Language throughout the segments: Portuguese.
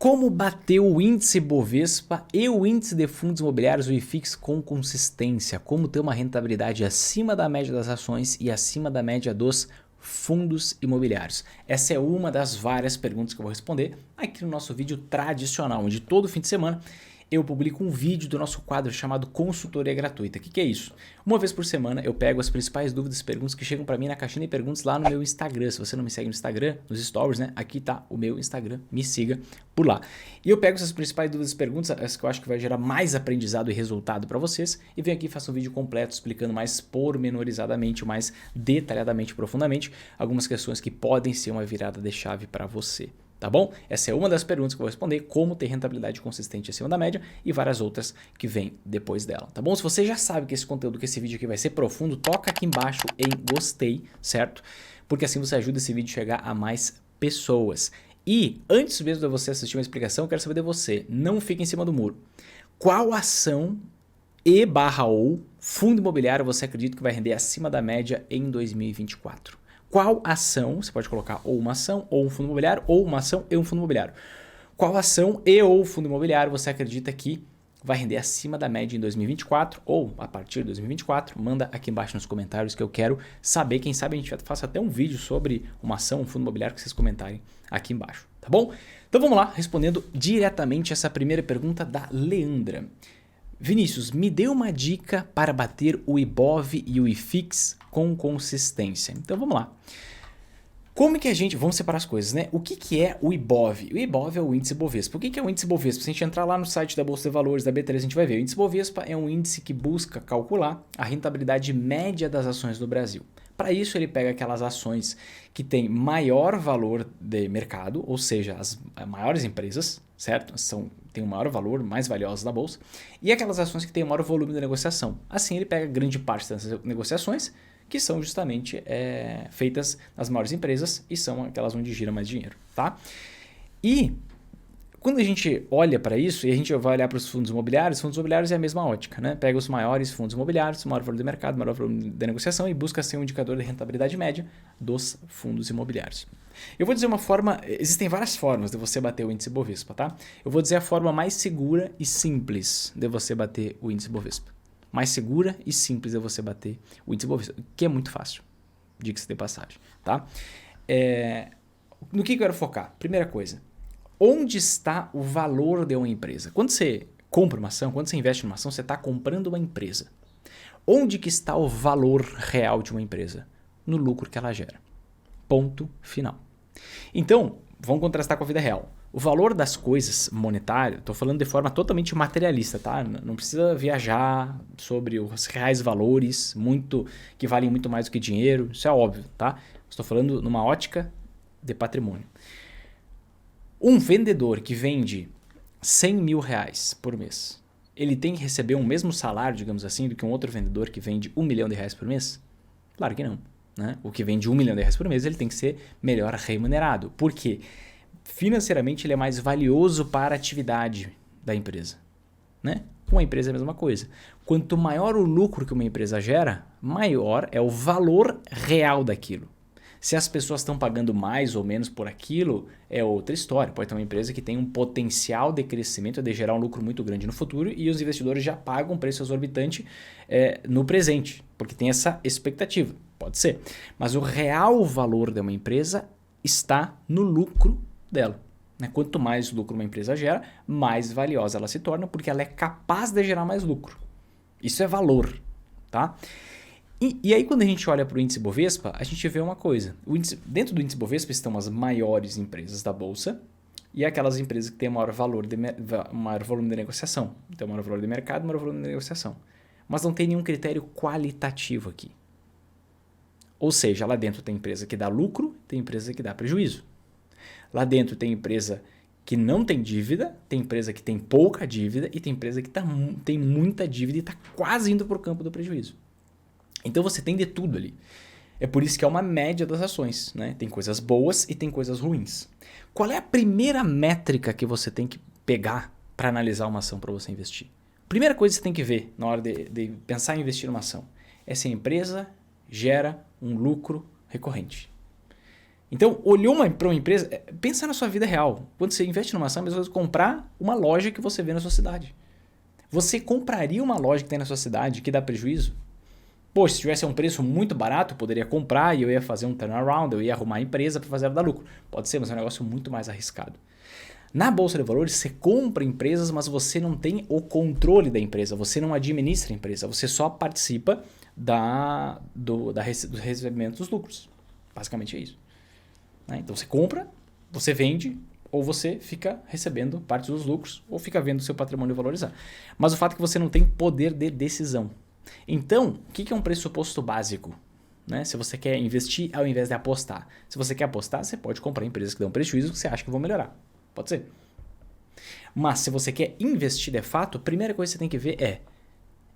Como bater o índice Bovespa e o índice de fundos imobiliários, o IFIX, com consistência? Como ter uma rentabilidade acima da média das ações e acima da média dos fundos imobiliários? Essa é uma das várias perguntas que eu vou responder aqui no nosso vídeo tradicional, onde todo fim de semana eu publico um vídeo do nosso quadro chamado Consultoria Gratuita. O que é isso? Uma vez por semana eu pego as principais dúvidas e perguntas que chegam para mim na caixinha de perguntas lá no meu Instagram. Se você não me segue no Instagram, nos stories, né? Aqui tá o meu Instagram, me siga por lá. E eu pego essas principais dúvidas e perguntas, as que eu acho que vai gerar mais aprendizado e resultado para vocês, e venho aqui e faço um vídeo completo explicando mais pormenorizadamente, mais detalhadamente, profundamente, algumas questões que podem ser uma virada de chave para você. Tá bom? Essa é uma das perguntas que eu vou responder, como ter rentabilidade consistente acima da média e várias outras que vêm depois dela, tá bom? Se você já sabe que esse conteúdo, que esse vídeo aqui vai ser profundo, toca aqui embaixo em gostei, certo? Porque assim você ajuda esse vídeo a chegar a mais pessoas. E antes mesmo de você assistir uma explicação, eu quero saber de você, não fique em cima do muro. Qual ação ou fundo imobiliário você acredita que vai render acima da média em 2024? Qual ação, você pode colocar ou uma ação ou um fundo imobiliário, ou uma ação e um fundo imobiliário. Qual ação e ou fundo imobiliário você acredita que vai render acima da média em 2024 ou a partir de 2024? Manda aqui embaixo nos comentários que eu quero saber. Quem sabe a gente faça até um vídeo sobre uma ação, um fundo imobiliário que vocês comentarem aqui embaixo, tá bom? Então vamos lá, respondendo diretamente essa primeira pergunta da Leandra. Vinícius, me dê uma dica para bater o IBOV e o IFIX com consistência. Então vamos lá. Como que a gente... Vamos separar as coisas, né? O que é o IBOV? O IBOV é o índice Bovespa. O que é o índice Bovespa? Se a gente entrar lá no site da Bolsa de Valores, da B3, a gente vai ver. O índice Bovespa é um índice que busca calcular a rentabilidade média das ações do Brasil. Para isso, ele pega aquelas ações que têm maior valor de mercado, ou seja, as maiores empresas, certo? Têm um maior valor, mais valiosas na bolsa, e aquelas ações que têm maior volume de negociação. Assim, ele pega grande parte dessas negociações, que são justamente feitas nas maiores empresas e são aquelas onde gira mais dinheiro, tá? E quando a gente olha para isso, e a gente vai olhar para os fundos imobiliários é a mesma ótica, né? Pega os maiores fundos imobiliários, maior valor de mercado, maior volume de negociação e busca ser um indicador de rentabilidade média dos fundos imobiliários. Eu vou dizer uma forma, existem várias formas de você bater o índice Bovespa, tá? Eu vou dizer a forma mais segura e simples de você bater o índice Bovespa. Mais segura e simples de você bater o índice Bovespa, que é muito fácil, diga-se de passagem, tá? No que eu quero focar? Primeira coisa, onde está o valor de uma empresa? Quando você compra uma ação, quando você investe numa ação, você está comprando uma empresa. Onde que está o valor real de uma empresa? No lucro que ela gera. Ponto final. Então, vamos contrastar com a vida real. O valor das coisas monetário, estou falando de forma totalmente materialista, tá? Não precisa viajar sobre os reais valores, que valem muito mais do que dinheiro, isso é óbvio, tá? Estou falando numa ótica de patrimônio. Um vendedor que vende 100 mil reais por mês, ele tem que receber o mesmo salário, digamos assim, do que um outro vendedor que vende 1 milhão de reais por mês? Claro que não, né? O que vende 1 milhão de reais por mês, ele tem que ser melhor remunerado. Por quê? Financeiramente ele é mais valioso para a atividade da empresa, né? Com a empresa é a mesma coisa. Quanto maior o lucro que uma empresa gera, maior é o valor real daquilo. Se as pessoas estão pagando mais ou menos por aquilo, é outra história. Pode ter uma empresa que tem um potencial de crescimento, de gerar um lucro muito grande no futuro e os investidores já pagam um preço exorbitante no presente, porque tem essa expectativa. Pode ser. Mas o real valor de uma empresa está no lucro dela. Quanto mais lucro uma empresa gera, mais valiosa ela se torna, porque ela é capaz de gerar mais lucro. Isso é valor, tá? E aí quando a gente olha para o índice Bovespa, a gente vê uma coisa. Dentro do índice Bovespa estão as maiores empresas da bolsa e aquelas empresas que têm maior volume de negociação. Então, maior valor de mercado, maior volume de negociação. Mas não tem nenhum critério qualitativo aqui. Ou seja, lá dentro tem empresa que dá lucro, tem empresa que dá prejuízo. Lá dentro tem empresa que não tem dívida, tem empresa que tem pouca dívida e tem empresa que tem muita dívida e está quase indo para o campo do prejuízo. Então você tem de tudo ali. É por isso que é uma média das ações, né? Tem coisas boas e tem coisas ruins. Qual é a primeira métrica que você tem que pegar para analisar uma ação para você investir? Primeira coisa que você tem que ver na hora de pensar em investir numa ação é se a empresa gera um lucro recorrente. Então, olhou para uma empresa, pensa na sua vida real. Quando você investe numa ação, é a mesma coisa comprar uma loja que você vê na sua cidade. Você compraria uma loja que tem na sua cidade que dá prejuízo? Poxa, se tivesse um preço muito barato, eu poderia comprar e eu ia fazer um turnaround, eu ia arrumar a empresa para fazer ela dar lucro. Pode ser, mas é um negócio muito mais arriscado. Na Bolsa de Valores, você compra empresas, mas você não tem o controle da empresa, você não administra a empresa, você só participa do recebimento dos lucros. Basicamente é isso. Então você compra, você vende, ou você fica recebendo parte dos lucros, ou fica vendo o seu patrimônio valorizar. Mas o fato é que você não tem poder de decisão. Então, o que é um pressuposto básico? Se você quer investir ao invés de apostar. Se você quer apostar, você pode comprar empresas que dão prejuízo que você acha que vão melhorar. Pode ser. Mas se você quer investir de fato, a primeira coisa que você tem que ver é: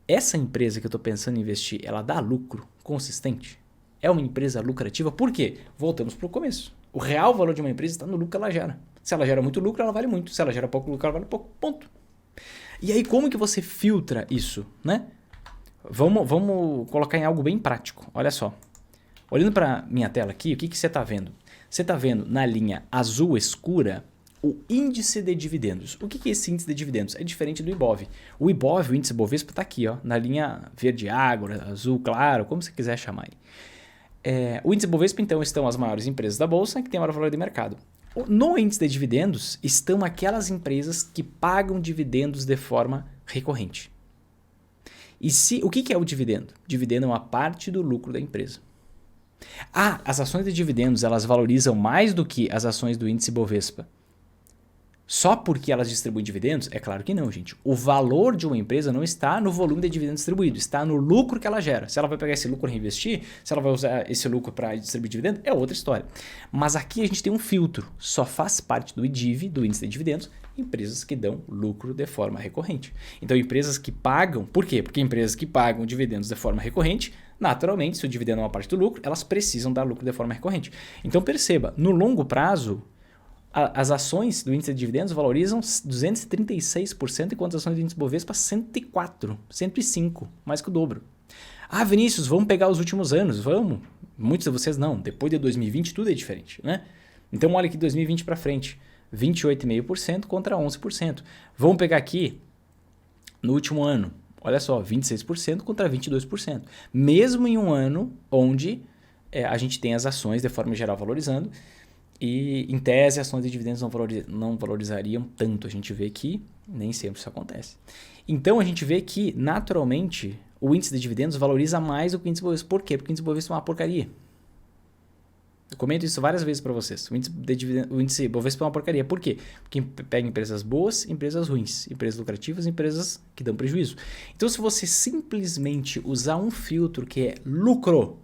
essa empresa que eu estou pensando em investir, ela dá lucro consistente? É uma empresa lucrativa? Por quê? Voltamos para o começo. O real valor de uma empresa está no lucro que ela gera. Se ela gera muito lucro, ela vale muito. Se ela gera pouco lucro, ela vale pouco. Ponto. E aí, como que você filtra isso? Vamos colocar em algo bem prático. Olha só. Olhando para minha tela aqui, o que você está vendo? Você está vendo na linha azul escura o índice de dividendos. O que é esse índice de dividendos? É diferente do Ibov. O Ibov, o índice Bovespa, está aqui, na linha verde água, azul claro, como você quiser chamar aí. O índice Bovespa, então, estão as maiores empresas da Bolsa que têm maior valor de mercado. No índice de dividendos estão aquelas empresas que pagam dividendos de forma recorrente. E o que é o dividendo? Dividendo é uma parte do lucro da empresa. As ações de dividendos elas valorizam mais do que as ações do índice Bovespa. Só porque elas distribuem dividendos? É claro que não, gente. O valor de uma empresa não está no volume de dividendos distribuído, está no lucro que ela gera. Se ela vai pegar esse lucro e reinvestir, se ela vai usar esse lucro para distribuir dividendos, é outra história. Mas aqui a gente tem um filtro. Só faz parte do IDIV, do índice de dividendos, empresas que dão lucro de forma recorrente. Então, empresas que pagam... Por quê? Porque empresas que pagam dividendos de forma recorrente, naturalmente, se o dividendo é uma parte do lucro, elas precisam dar lucro de forma recorrente. Então, perceba, no longo prazo, as ações do índice de dividendos valorizam 236%, enquanto as ações do índice Bovespa 104%, 105%, mais que o dobro. Vinícius, vamos pegar os últimos anos, vamos. Muitos de vocês não, depois de 2020 tudo é diferente, Então olha aqui 2020 para frente, 28,5% contra 11%. Vamos pegar aqui no último ano, olha só, 26% contra 22%. Mesmo em um ano onde a gente tem as ações de forma geral valorizando, e, em tese, ações de dividendos não valorizariam tanto. A gente vê que nem sempre isso acontece. Então, a gente vê que, naturalmente, o índice de dividendos valoriza mais do que o índice Bovespa. Por quê? Porque o índice Bovespa é uma porcaria. Eu comento isso várias vezes para vocês. O índice Bovespa é uma porcaria. Por quê? Porque pega empresas boas, empresas ruins, empresas lucrativas, empresas que dão prejuízo. Então, se você simplesmente usar um filtro que é lucro,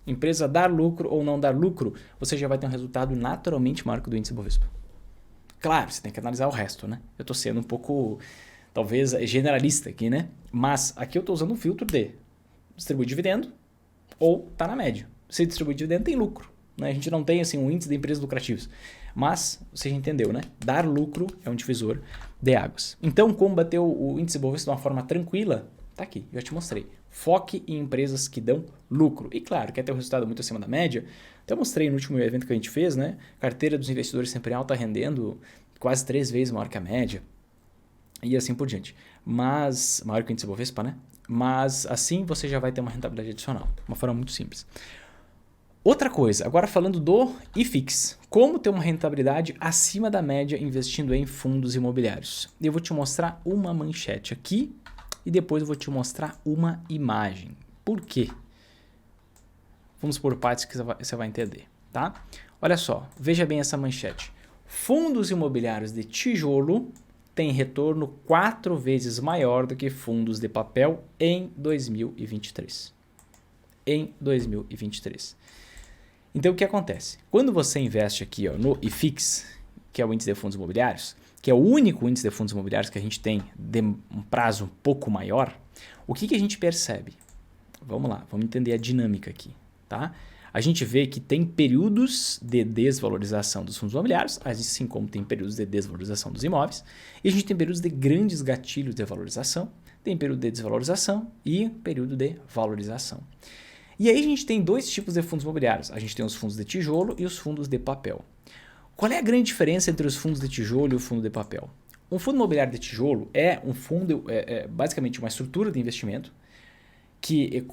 empresa dar lucro ou não dar lucro, você já vai ter um resultado naturalmente maior que o do índice Bovespa. Claro, você tem que analisar o resto, Eu estou sendo um pouco, talvez, generalista aqui, Mas aqui eu estou usando um filtro de distribuir dividendo ou está na média. Se distribui dividendo, tem lucro. A gente não tem assim, um índice de empresas lucrativas. Mas, você já entendeu, Dar lucro é um divisor de águas. Então, como bater o índice Bovespa de uma forma tranquila, tá aqui, já te mostrei. Foque em empresas que dão lucro. E claro, quer ter um resultado muito acima da média? Até mostrei no último evento que a gente fez, Carteira dos investidores sempre alta rendendo quase 3 vezes maior que a média. E assim por diante. Mas, maior que o índice Bovespa, Mas assim você já vai ter uma rentabilidade adicional. Uma forma muito simples. Outra coisa, agora falando do IFIX. Como ter uma rentabilidade acima da média investindo em fundos imobiliários? Eu vou te mostrar uma manchete aqui. E depois eu vou te mostrar uma imagem. Por quê? Vamos por partes que você vai entender, tá? Olha só, veja bem essa manchete. Fundos imobiliários de tijolo têm retorno 4 vezes maior do que fundos de papel em 2023. Em 2023. Então, o que acontece? Quando você investe aqui no IFIX, que é o índice de fundos imobiliários, que é o único índice de fundos imobiliários que a gente tem de um prazo um pouco maior, o que a gente percebe? Vamos lá, vamos entender a dinâmica aqui, tá? A gente vê que tem períodos de desvalorização dos fundos imobiliários, assim como tem períodos de desvalorização dos imóveis, e a gente tem períodos de grandes gatilhos de valorização, tem período de desvalorização e período de valorização. E aí a gente tem dois tipos de fundos imobiliários. A gente tem os fundos de tijolo e os fundos de papel. Qual é a grande diferença entre os fundos de tijolo e o fundo de papel? Um fundo imobiliário de tijolo é um fundo, basicamente uma estrutura de investimento que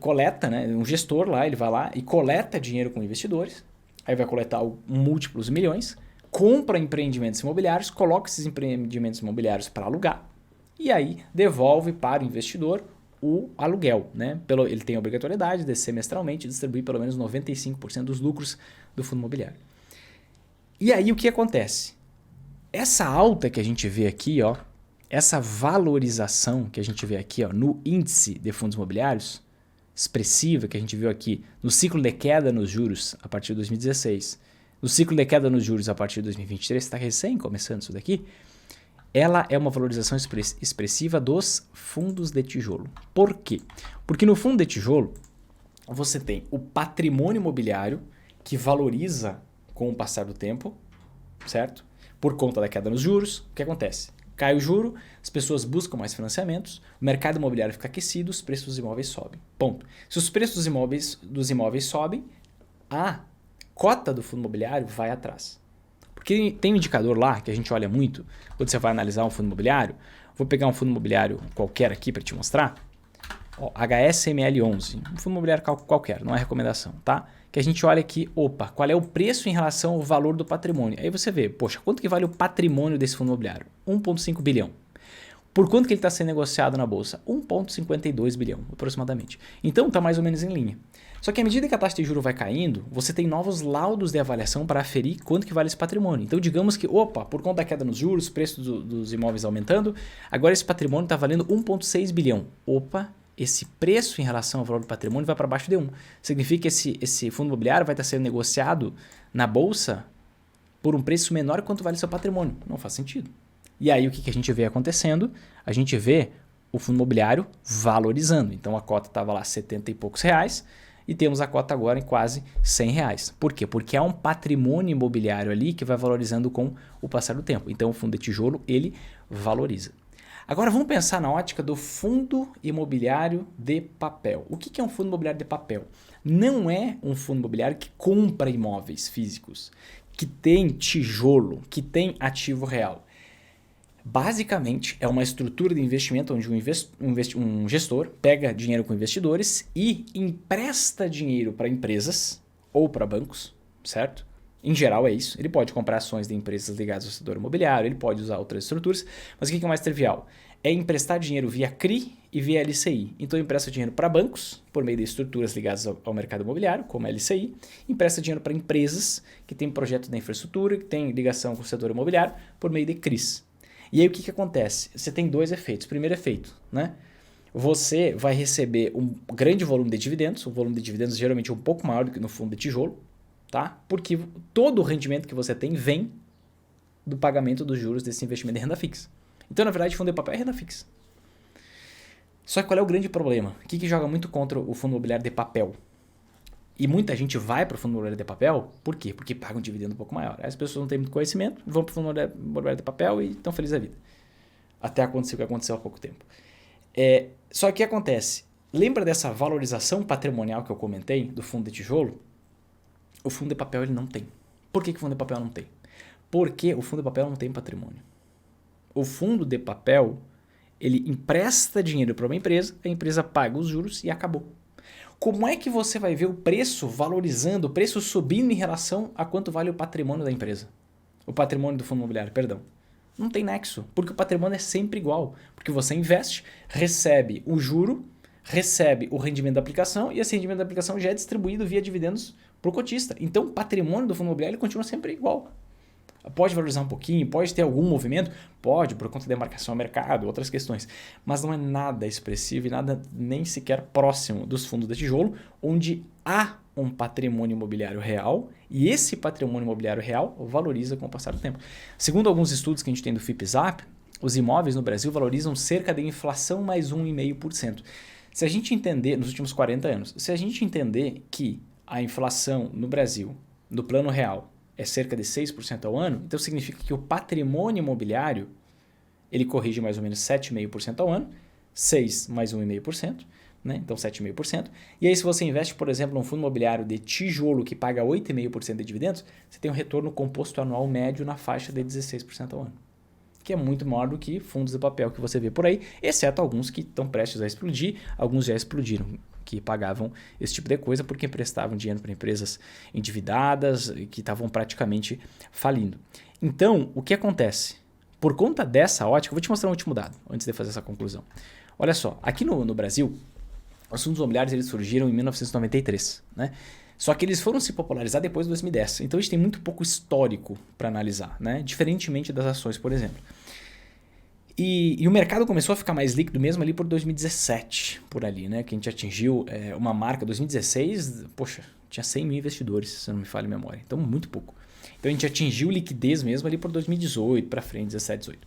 coleta, né, um gestor lá, ele vai lá e coleta dinheiro com investidores, aí vai coletar múltiplos milhões, compra empreendimentos imobiliários, coloca esses empreendimentos imobiliários para alugar e aí devolve para o investidor o aluguel. Né? Ele tem a obrigatoriedade de semestralmente distribuir pelo menos 95% dos lucros do fundo imobiliário. E aí o que acontece? Essa alta que a gente vê aqui, ó, essa valorização que a gente vê aqui, ó, no índice de fundos imobiliários, expressiva, que a gente viu aqui no ciclo de queda nos juros a partir de 2016, no ciclo de queda nos juros a partir de 2023, está recém começando isso daqui, ela é uma valorização expressiva dos fundos de tijolo. Por quê? Porque no fundo de tijolo, você tem o patrimônio imobiliário que valoriza com o passar do tempo, certo? Por conta da queda nos juros, o que acontece? Cai o juro, as pessoas buscam mais financiamentos, o mercado imobiliário fica aquecido, os preços dos imóveis sobem. Ponto. Se os preços dos imóveis sobem, a cota do fundo imobiliário vai atrás. Porque tem um indicador lá que a gente olha muito quando você vai analisar um fundo imobiliário. Vou pegar um fundo imobiliário qualquer aqui para te mostrar. Ó, HSML11, um fundo imobiliário qualquer, não é recomendação, tá? Que a gente olha aqui, opa, qual é o preço em relação ao valor do patrimônio? Aí você vê, poxa, quanto que vale o patrimônio desse fundo imobiliário? 1,5 bilhão. Por quanto que ele está sendo negociado na bolsa? 1,52 bilhão, aproximadamente. Então está mais ou menos em linha. Só que à medida que a taxa de juros vai caindo, você tem novos laudos de avaliação para aferir quanto que vale esse patrimônio. Então digamos que, opa, por conta da queda nos juros, o preço dos imóveis aumentando, agora esse patrimônio está valendo 1,6 bilhão. Opa, esse preço em relação ao valor do patrimônio vai para baixo de 1. Significa que esse fundo imobiliário vai estar sendo negociado na bolsa por um preço menor quanto vale seu patrimônio. Não faz sentido. E aí o que a gente vê acontecendo? A gente vê o fundo imobiliário valorizando. Então a cota estava lá 70 e poucos reais e temos a cota agora em quase 100 reais. Por quê? Porque há um patrimônio imobiliário ali que vai valorizando com o passar do tempo. Então o fundo de tijolo ele valoriza. Agora vamos pensar na ótica do fundo imobiliário de papel. O que é um fundo imobiliário de papel? Não é um fundo imobiliário que compra imóveis físicos, que tem tijolo, que tem ativo real. Basicamente, é uma estrutura de investimento onde um gestor pega dinheiro com investidores e empresta dinheiro para empresas ou para bancos, certo? Em geral é isso. Ele pode comprar ações de empresas ligadas ao setor imobiliário, ele pode usar outras estruturas, mas o que é mais trivial? É emprestar dinheiro via CRI e via LCI. Então empresta dinheiro para bancos, por meio de estruturas ligadas ao mercado imobiliário, como a LCI, empresta dinheiro para empresas que têm projetos de infraestrutura, que têm ligação com o setor imobiliário, por meio de CRIs. E aí o que acontece? Você tem dois efeitos. Primeiro efeito, né? Você vai receber um grande volume de dividendos, o volume de dividendos geralmente é um pouco maior do que no fundo de tijolo, tá? Porque todo o rendimento que você tem vem do pagamento dos juros desse investimento de renda fixa. Então, na verdade, fundo de papel é renda fixa. Só que qual é o grande problema? O que joga muito contra o fundo imobiliário de papel? E muita gente vai para o fundo imobiliário de papel, por quê? Porque paga um dividendo um pouco maior. Aí as pessoas não têm muito conhecimento, vão para o fundo imobiliário de papel e estão felizes da vida. Até acontecer o que aconteceu há pouco tempo. Só que o que acontece? Lembra dessa valorização patrimonial que eu comentei do fundo de tijolo? O fundo de papel ele não tem. Por que o fundo de papel não tem? Porque o fundo de papel não tem patrimônio. O fundo de papel, ele empresta dinheiro para uma empresa, a empresa paga os juros e acabou. Como é que você vai ver o preço valorizando, o preço subindo em relação a quanto vale o patrimônio da empresa? O patrimônio do fundo imobiliário, perdão. Não tem nexo, porque o patrimônio é sempre igual. Porque você investe, recebe o juro, recebe o rendimento da aplicação e esse rendimento da aplicação já é distribuído via dividendos para o cotista. Então o patrimônio do fundo imobiliário continua sempre igual. Pode valorizar um pouquinho, pode ter algum movimento? Pode, por conta da demarcação ao mercado, outras questões. Mas não é nada expressivo e nada nem sequer próximo dos fundos de tijolo, onde há um patrimônio imobiliário real e esse patrimônio imobiliário real valoriza com o passar do tempo. Segundo alguns estudos que a gente tem do FIPZAP, os imóveis no Brasil valorizam cerca de inflação mais 1,5%. Se a gente entender, nos últimos 40 anos, se a gente entender que a inflação no Brasil, no plano real, é cerca de 6% ao ano, então significa que o patrimônio imobiliário ele corrige mais ou menos 7,5% ao ano, 6 mais 1,5%, né? Então 7,5%. E aí se você investe, por exemplo, num fundo imobiliário de tijolo que paga 8,5% de dividendos, você tem um retorno composto anual médio na faixa de 16% ao ano, que é muito maior do que fundos de papel que você vê por aí, exceto alguns que estão prestes a explodir, alguns já explodiram, que pagavam esse tipo de coisa porque emprestavam dinheiro para empresas endividadas e que estavam praticamente falindo. Então, o que acontece? Por conta dessa ótica, eu vou te mostrar um último dado, antes de fazer essa conclusão. Olha só, aqui no Brasil, os fundos imobiliários eles surgiram em 1993, né? Só que eles foram se popularizar depois de 2010. Então, a gente tem muito pouco histórico para analisar, né? Diferentemente das ações, por exemplo. E o mercado começou a ficar mais líquido mesmo ali por 2017, por ali, né? Que a gente atingiu uma marca. 2016, poxa, tinha 100 mil investidores, se não me falha a memória. Então, muito pouco. Então, a gente atingiu liquidez mesmo ali por 2018 para frente, 17, 18.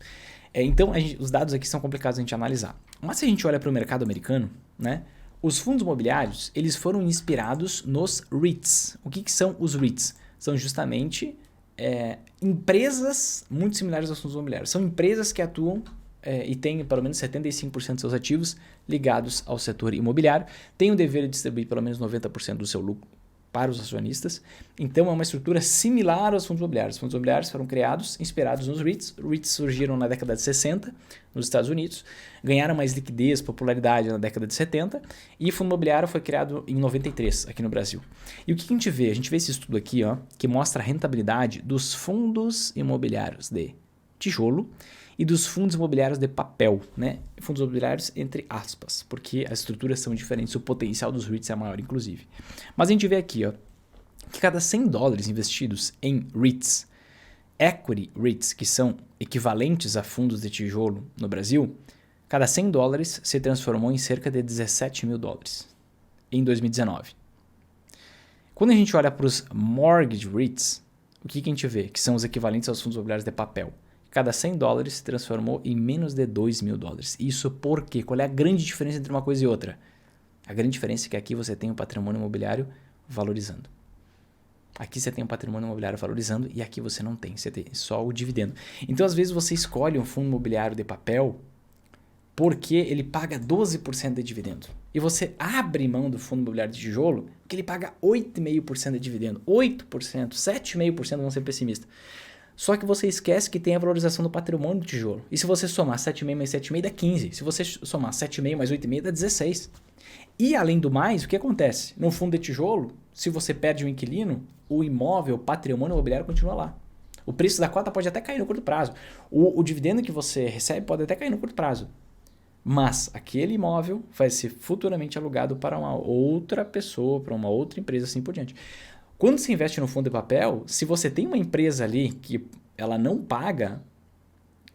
Então, os dados aqui são complicados a gente analisar. Mas se a gente olha para o mercado americano, né? Os fundos imobiliários, eles foram inspirados nos REITs. O que são os REITs? São justamente empresas muito similares aos fundos imobiliários. São empresas que atuam e têm pelo menos 75% dos seus ativos ligados ao setor imobiliário, têm o dever de distribuir pelo menos 90% do seu lucro para os acionistas. Então, é uma estrutura similar aos fundos imobiliários. Os fundos imobiliários foram criados, inspirados nos REITs. REITs surgiram na década de 60 nos Estados Unidos, ganharam mais liquidez, popularidade na década de 70 e o fundo imobiliário foi criado em 93 aqui no Brasil. E o que a gente vê? A gente vê esse estudo aqui, ó, que mostra a rentabilidade dos fundos imobiliários de tijolo e dos fundos imobiliários de papel, né? Fundos imobiliários entre aspas, porque as estruturas são diferentes, o potencial dos REITs é maior, inclusive. Mas a gente vê aqui, ó, que cada 100 dólares investidos em REITs, equity REITs, que são equivalentes a fundos de tijolo no Brasil, cada 100 dólares se transformou em cerca de 17 mil dólares em 2019. Quando a gente olha para os mortgage REITs, o que a gente vê? Que são os equivalentes aos fundos imobiliários de papel. Cada 100 dólares se transformou em menos de 2 mil dólares. Isso por quê? Qual é a grande diferença entre uma coisa e outra? A grande diferença é que aqui você tem o patrimônio imobiliário valorizando. Aqui você tem o patrimônio imobiliário valorizando e aqui você não tem. Você tem só o dividendo. Então, às vezes, você escolhe um fundo imobiliário de papel porque ele paga 12% de dividendo. E você abre mão do fundo imobiliário de tijolo porque ele paga 8,5% de dividendo. 8%, 7,5%, vamos ser pessimistas. Só que você esquece que tem a valorização do patrimônio do tijolo. E se você somar 7,5 mais 7,5 dá 15. Se você somar 7,5 mais 8,5 dá 16. E além do mais, o que acontece? No fundo de tijolo, se você perde um inquilino, o imóvel, o patrimônio imobiliário continua lá. O preço da cota pode até cair no curto prazo. O dividendo que você recebe pode até cair no curto prazo. Mas aquele imóvel vai ser futuramente alugado para uma outra pessoa, para uma outra empresa, assim por diante. Quando você investe no fundo de papel, se você tem uma empresa ali que ela não paga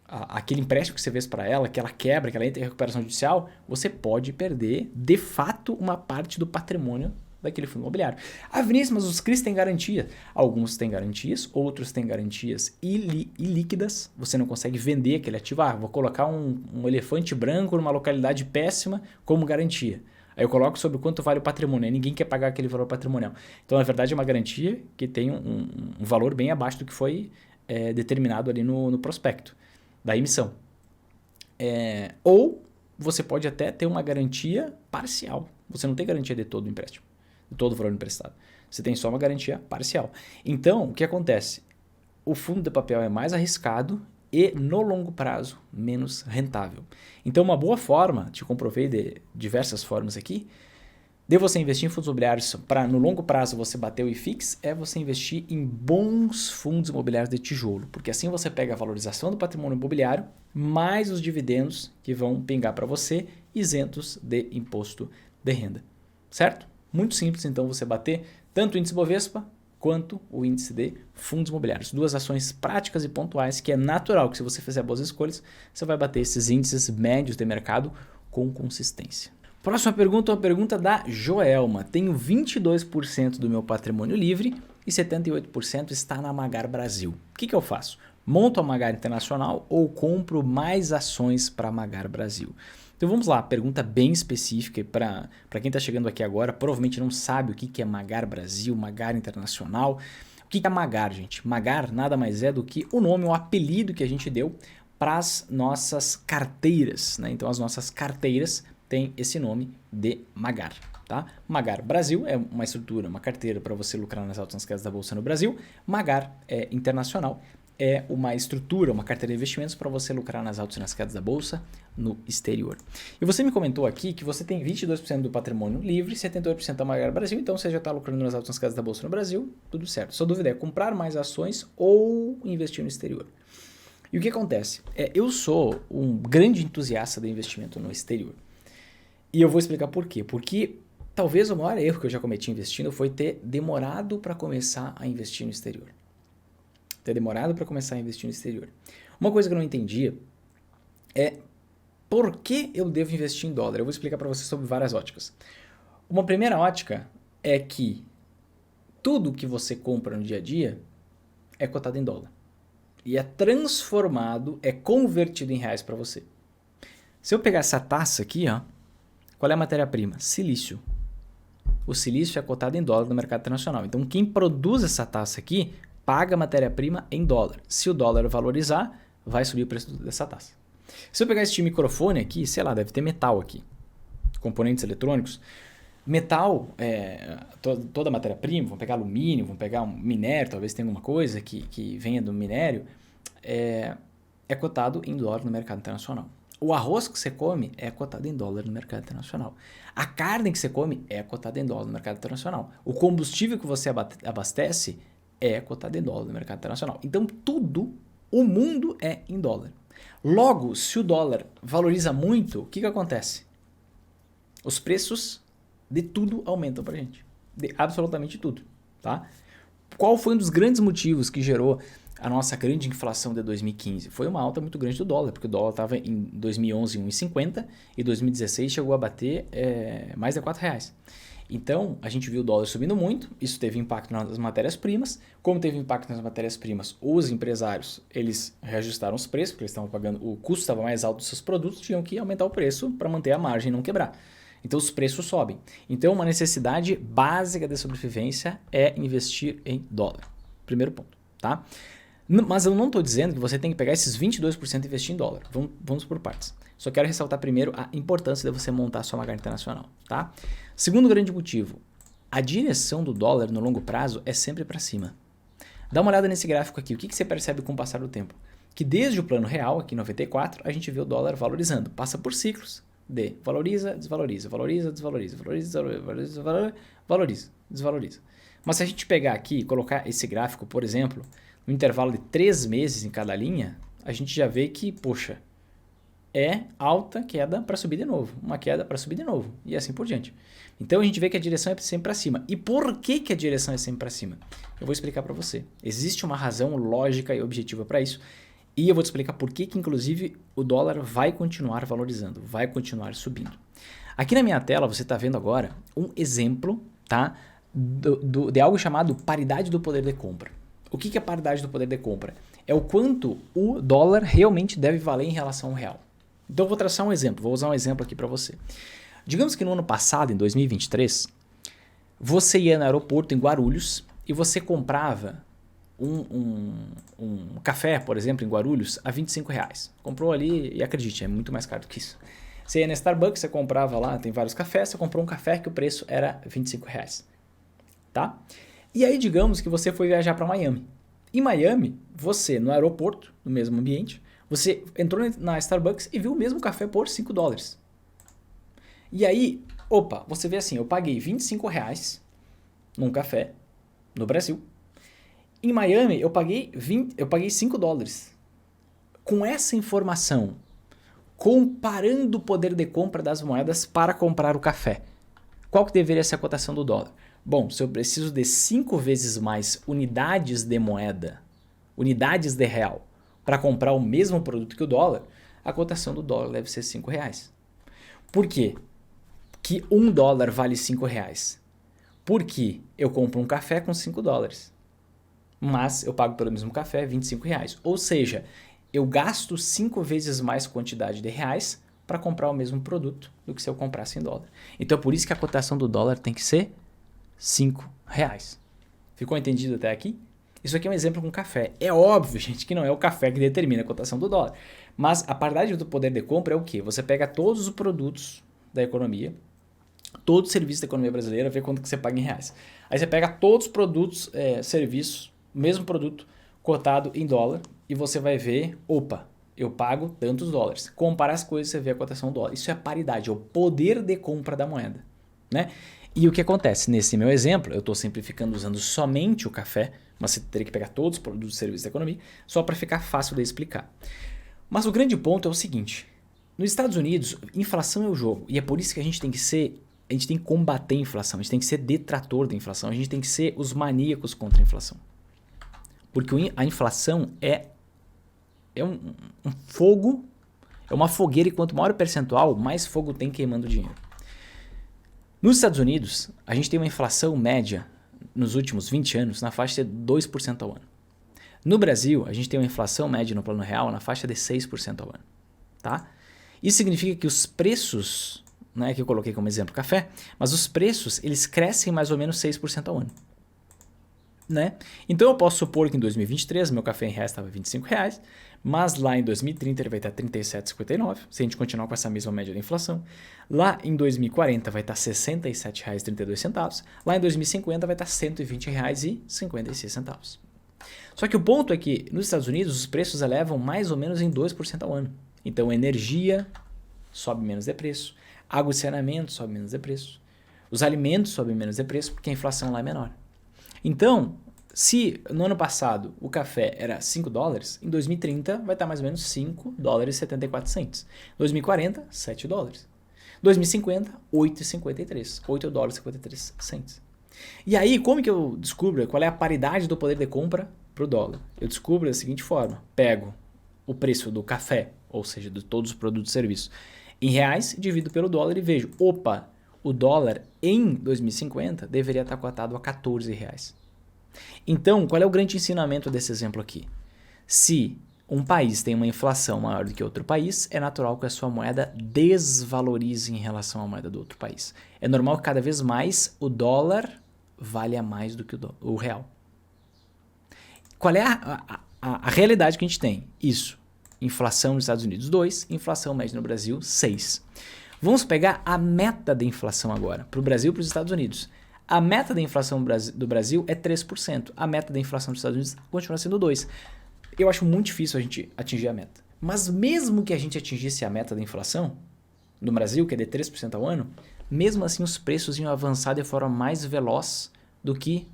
aquele empréstimo que você fez para ela, que ela quebra, que ela entra em recuperação judicial, você pode perder, de fato, uma parte do patrimônio daquele fundo imobiliário. Ah, Vinícius, mas os CRIs têm garantia. Alguns têm garantias, outros têm garantias ilíquidas. Você não consegue vender aquele ativo. Ah, vou colocar um elefante branco numa localidade péssima como garantia. Aí eu coloco sobre quanto vale o patrimônio. Aí ninguém quer pagar aquele valor patrimonial. Então, na verdade, é uma garantia que tem um valor bem abaixo do que foi determinado ali no prospecto da emissão. Ou você pode até ter uma garantia parcial. Você não tem garantia de todo o empréstimo, de todo o valor emprestado. Você tem só uma garantia parcial. Então, o que acontece? O fundo de papel é mais arriscado e, no longo prazo, menos rentável. Então, uma boa forma, te comprovei de diversas formas aqui, de você investir em fundos imobiliários para, no longo prazo, você bater o IFIX, é você investir em bons fundos imobiliários de tijolo, porque assim você pega a valorização do patrimônio imobiliário, mais os dividendos que vão pingar para você, isentos de imposto de renda. Certo? Muito simples, então, você bater tanto o índice Bovespa quanto o índice de fundos imobiliários. Duas ações práticas e pontuais que é natural que se você fizer boas escolhas, você vai bater esses índices médios de mercado com consistência. Próxima pergunta é uma pergunta da Joelma. Tenho 22% do meu patrimônio livre e 78% está na Magar Brasil. O que eu faço? Monto a Magar Internacional ou compro mais ações para a Magar Brasil? Então vamos lá, pergunta bem específica para quem está chegando aqui agora, provavelmente não sabe o que é Magar Brasil, Magar Internacional. O que é Magar, gente? Magar nada mais é do que o nome, o apelido que a gente deu para as nossas carteiras, né? Então as nossas carteiras tem esse nome de Magar. Tá? Magar Brasil é uma estrutura, uma carteira para você lucrar nas altas nas quedas da bolsa no Brasil. Magar é internacional, é uma estrutura, uma carteira de investimentos para você lucrar nas altas e nas quedas da bolsa no exterior. E você me comentou aqui que você tem 22% do patrimônio livre, 78% da Magar Brasil, então você já está lucrando nas altas e nas quedas da bolsa no Brasil, tudo certo. Sua dúvida é comprar mais ações ou investir no exterior. E o que acontece? Eu sou um grande entusiasta do investimento no exterior. E eu vou explicar por quê. Porque talvez o maior erro que eu já cometi investindo foi ter demorado para começar a investir no exterior. Uma coisa que eu não entendia é por que eu devo investir em dólar. Eu vou explicar para você sobre várias óticas. Uma primeira ótica é que tudo que você compra no dia a dia é cotado em dólar. E é transformado, é convertido em reais para você. Se eu pegar essa taça aqui, ó, qual é a matéria-prima? Silício. O silício é cotado em dólar no mercado internacional. Então, quem produz essa taça aqui paga a matéria-prima em dólar. Se o dólar valorizar, vai subir o preço dessa taça. Se eu pegar este microfone aqui, sei lá, deve ter metal aqui. Componentes eletrônicos. Metal, toda a matéria-prima, vamos pegar alumínio, vamos pegar um minério, talvez tenha alguma coisa que venha do minério, é cotado em dólar no mercado internacional. O arroz que você come é cotado em dólar no mercado internacional. A carne que você come é cotada em dólar no mercado internacional. O combustível que você abastece é cotado em dólar no mercado internacional. Então, tudo, o mundo é em dólar. Logo, se o dólar valoriza muito, o que acontece? Os preços de tudo aumentam pra gente. De absolutamente tudo. Tá? Qual foi um dos grandes motivos que gerou a nossa grande inflação de 2015? Foi uma alta muito grande do dólar, porque o dólar estava em 2011 em 1,50 e 2016 chegou a bater mais de R$4. Então, a gente viu o dólar subindo muito, isso teve impacto nas matérias-primas. Como teve impacto nas matérias-primas, os empresários, eles reajustaram os preços, porque eles estavam pagando, o custo estava mais alto dos seus produtos, tinham que aumentar o preço para manter a margem e não quebrar. Então, os preços sobem. Então, uma necessidade básica de sobrevivência é investir em dólar. Primeiro ponto, tá? Mas eu não estou dizendo que você tem que pegar esses 22% e investir em dólar. Vamos por partes. Só quero ressaltar primeiro a importância de você montar a sua Magar internacional, tá? Segundo grande motivo, a direção do dólar no longo prazo é sempre para cima. Dá uma olhada nesse gráfico aqui. O que você percebe com o passar do tempo? Que desde o plano real, aqui em 94, a gente vê o dólar valorizando. Passa por ciclos de valoriza, desvaloriza, valoriza, desvaloriza, valoriza, valoriza, valoriza, desvaloriza. Mas se a gente pegar aqui e colocar esse gráfico, por exemplo, no intervalo de 3 meses em cada linha, a gente já vê que, poxa, é alta queda para subir de novo, uma queda para subir de novo e assim por diante. Então a gente vê que a direção é sempre para cima. E por que a direção é sempre para cima? Eu vou explicar para você. Existe uma razão lógica e objetiva para isso e eu vou te explicar por que inclusive o dólar vai continuar valorizando, vai continuar subindo. Aqui na minha tela você está vendo agora um exemplo, tá, de algo chamado paridade do poder de compra. O que é paridade do poder de compra? É o quanto o dólar realmente deve valer em relação ao real. Então eu vou traçar um exemplo, vou usar um exemplo aqui para você. Digamos que no ano passado, em 2023, você ia no aeroporto em Guarulhos e você comprava um café, por exemplo, em Guarulhos a R$25. Comprou ali e acredite, é muito mais caro do que isso. Você ia na Starbucks, você comprava lá, tem vários cafés, você comprou um café que o preço era R$25. Tá? E aí digamos que você foi viajar para Miami. Em Miami, você no aeroporto, no mesmo ambiente, você entrou na Starbucks e viu o mesmo café por $5. E aí, opa, você vê assim, eu paguei R$25 num café no Brasil. Em Miami, eu paguei $5. Com essa informação, comparando o poder de compra das moedas para comprar o café, qual que deveria ser a cotação do dólar? Bom, se eu preciso de 5 vezes mais unidades de moeda, unidades de real, para comprar o mesmo produto que o dólar, a cotação do dólar deve ser R$5. Por quê? Que $1 vale R$5? Porque eu compro um café com $5, mas eu pago pelo mesmo café R$25. Ou seja, eu gasto 5 vezes mais quantidade de reais para comprar o mesmo produto do que se eu comprasse em dólar. Então é por isso que a cotação do dólar tem que ser R$5. Ficou entendido até aqui? Isso aqui é um exemplo com café. É óbvio, gente, que não é o café que determina a cotação do dólar. Mas a paridade do poder de compra é o quê? Você pega todos os produtos da economia, todo serviço da economia brasileira, vê quanto que você paga em reais. Aí você pega todos os produtos, serviços, o mesmo produto cotado em dólar e você vai ver, opa, eu pago tantos dólares. Compara as coisas, você vê a cotação do dólar. Isso é paridade, é o poder de compra da moeda, né? E o que acontece? Nesse meu exemplo, eu estou simplificando usando somente o café, mas você teria que pegar todos os produtos e serviços da economia, só para ficar fácil de explicar. Mas o grande ponto é o seguinte, nos Estados Unidos, inflação é o jogo, e é por isso que a gente tem que combater a inflação, a gente tem que ser detrator da inflação, a gente tem que ser os maníacos contra a inflação. Porque a inflação é um fogo, é uma fogueira e quanto maior o percentual, mais fogo tem queimando dinheiro. Nos Estados Unidos, a gente tem uma inflação média nos últimos 20 anos na faixa de 2% ao ano. No Brasil, a gente tem uma inflação média no plano real na faixa de 6% ao ano. Tá? Isso significa que os preços, né, que eu coloquei como exemplo café, mas os preços eles crescem mais ou menos 6% ao ano. Né? Então eu posso supor que em 2023 meu café em reais estava R$25, mas lá em 2030 ele vai estar R$37,59, se a gente continuar com essa mesma média da inflação. Lá em 2040 vai estar R$67,32, lá em 2050 vai estar R$120,56. Só que o ponto é que nos Estados Unidos os preços elevam mais ou menos em 2% ao ano. Então energia sobe menos de preço, água e saneamento sobe menos de preço, os alimentos sobem menos de preço porque a inflação lá é menor. Então, se no ano passado o café era $5, em 2030 vai estar mais ou menos $5,74. 2040, $7. 2050, $8,53. $8,53. E aí, como que eu descubro qual é a paridade do poder de compra para o dólar? Eu descubro da seguinte forma, pego o preço do café, ou seja, de todos os produtos e serviços, em reais, divido pelo dólar e vejo, opa, o dólar em 2050 deveria estar cotado a R$14. Então, qual é o grande ensinamento desse exemplo aqui? Se um país tem uma inflação maior do que outro país, é natural que a sua moeda desvalorize em relação à moeda do outro país. É normal que cada vez mais o dólar valha mais do que o real. Qual é a realidade que a gente tem? Isso. Inflação nos Estados Unidos 2, inflação média no Brasil 6. Vamos pegar a meta da inflação agora, para o Brasil e para os Estados Unidos. A meta da inflação do Brasil é 3%. A meta da inflação dos Estados Unidos continua sendo 2%. Eu acho muito difícil a gente atingir a meta. Mas mesmo que a gente atingisse a meta da inflação no Brasil, que é de 3% ao ano, mesmo assim os preços iam avançar de forma mais veloz do que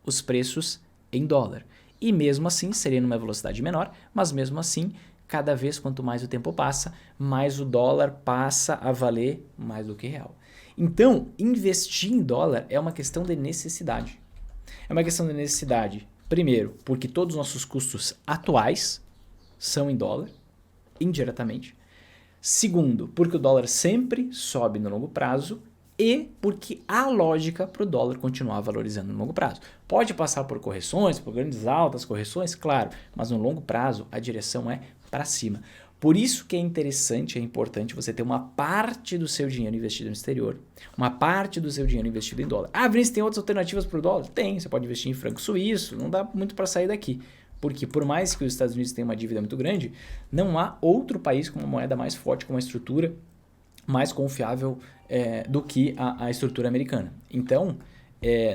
os preços em dólar. E mesmo assim seria numa velocidade menor, mas mesmo assim, cada vez quanto mais o tempo passa, mais o dólar passa a valer mais do que real. Então, investir em dólar é uma questão de necessidade. É uma questão de necessidade, primeiro, porque todos os nossos custos atuais são em dólar, indiretamente. Segundo, porque o dólar sempre sobe no longo prazo e porque há lógica para o dólar continuar valorizando no longo prazo. Pode passar por correções, por grandes altas correções, claro, mas no longo prazo a direção é para cima. Por isso que é interessante, é importante você ter uma parte do seu dinheiro investido no exterior, uma parte do seu dinheiro investido em dólar. Ah, Vinícius, tem outras alternativas para o dólar? Tem, você pode investir em franco suíço, não dá muito para sair daqui. Porque por mais que os Estados Unidos tenham uma dívida muito grande, não há outro país com uma moeda mais forte, com uma estrutura mais confiável do que a estrutura americana. Então,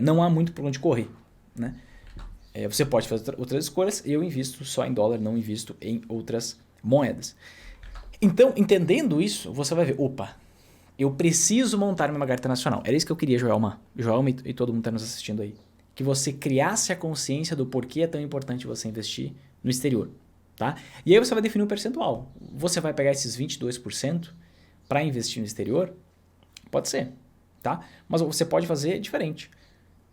não há muito por onde correr, né? Você pode fazer outras escolhas, eu invisto só em dólar, não invisto em outras moedas. Então, entendendo isso, você vai ver, opa, eu preciso montar minha carteira nacional. Era isso que eu queria, Joelma e todo mundo que está nos assistindo aí. Que você criasse a consciência do porquê é tão importante você investir no exterior, tá? E aí você vai definir um percentual. Você vai pegar esses 22% para investir no exterior? Pode ser, tá? Mas você pode fazer diferente.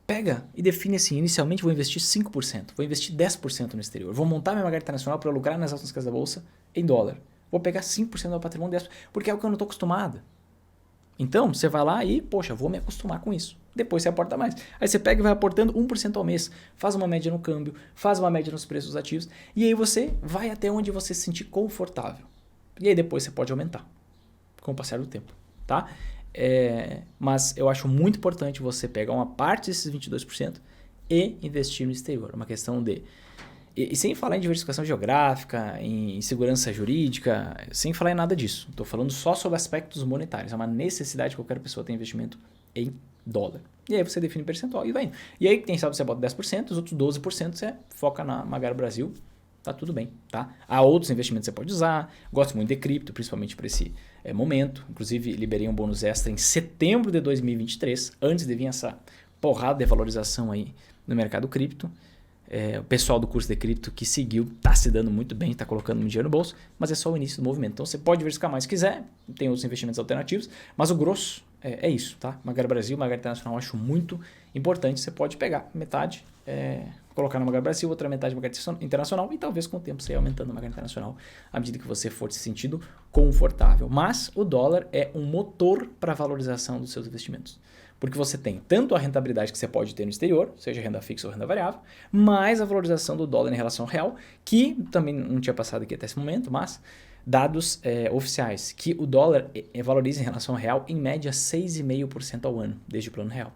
Pega e define assim, inicialmente vou investir 5%, vou investir 10% no exterior, vou montar minha carteira nacional para lucrar nas ações casas da bolsa em dólar. Vou pegar 5% do meu patrimônio, 10%, porque é o que eu não estou acostumado. Então, você vai lá e, poxa, vou me acostumar com isso. Depois você aporta mais. Aí você pega e vai aportando 1% ao mês, faz uma média no câmbio, faz uma média nos preços ativos, e aí você vai até onde você se sentir confortável. E aí depois você pode aumentar com o passar do tempo, tá? Mas eu acho muito importante você pegar uma parte desses 22% e investir no exterior. É uma questão de E sem falar em diversificação geográfica, em segurança jurídica, sem falar em nada disso. Estou falando só sobre aspectos monetários. É uma necessidade que qualquer pessoa tem investimento em dólar. E aí você define o percentual e vai indo. E aí, quem sabe você bota 10%, os outros 12% você foca na Magaro Brasil. Tá tudo bem, tá? Há outros investimentos que você pode usar. Gosto muito de cripto, principalmente para esse momento. Inclusive, liberei um bônus extra em setembro de 2023, antes de vir essa porrada de valorização aí no mercado cripto. O pessoal do curso de cripto que seguiu está se dando muito bem, está colocando muito dinheiro no bolso, mas é só o início do movimento. Então você pode diversificar mais se quiser, tem outros investimentos alternativos, mas o grosso é isso, tá? Magaro Brasil, Magaro Internacional eu acho muito importante. Você pode pegar metade, colocar no Magaro Brasil, outra metade no Magaro Internacional e talvez com o tempo você ir aumentando o Magaro Internacional à medida que você for se sentindo confortável. Mas o dólar é um motor para a valorização dos seus investimentos. Porque você tem tanto a rentabilidade que você pode ter no exterior, seja renda fixa ou renda variável, mais a valorização do dólar em relação ao real, que também não tinha passado aqui até esse momento, mas dados oficiais, que o dólar valoriza em relação ao real em média 6,5% ao ano, desde o plano real.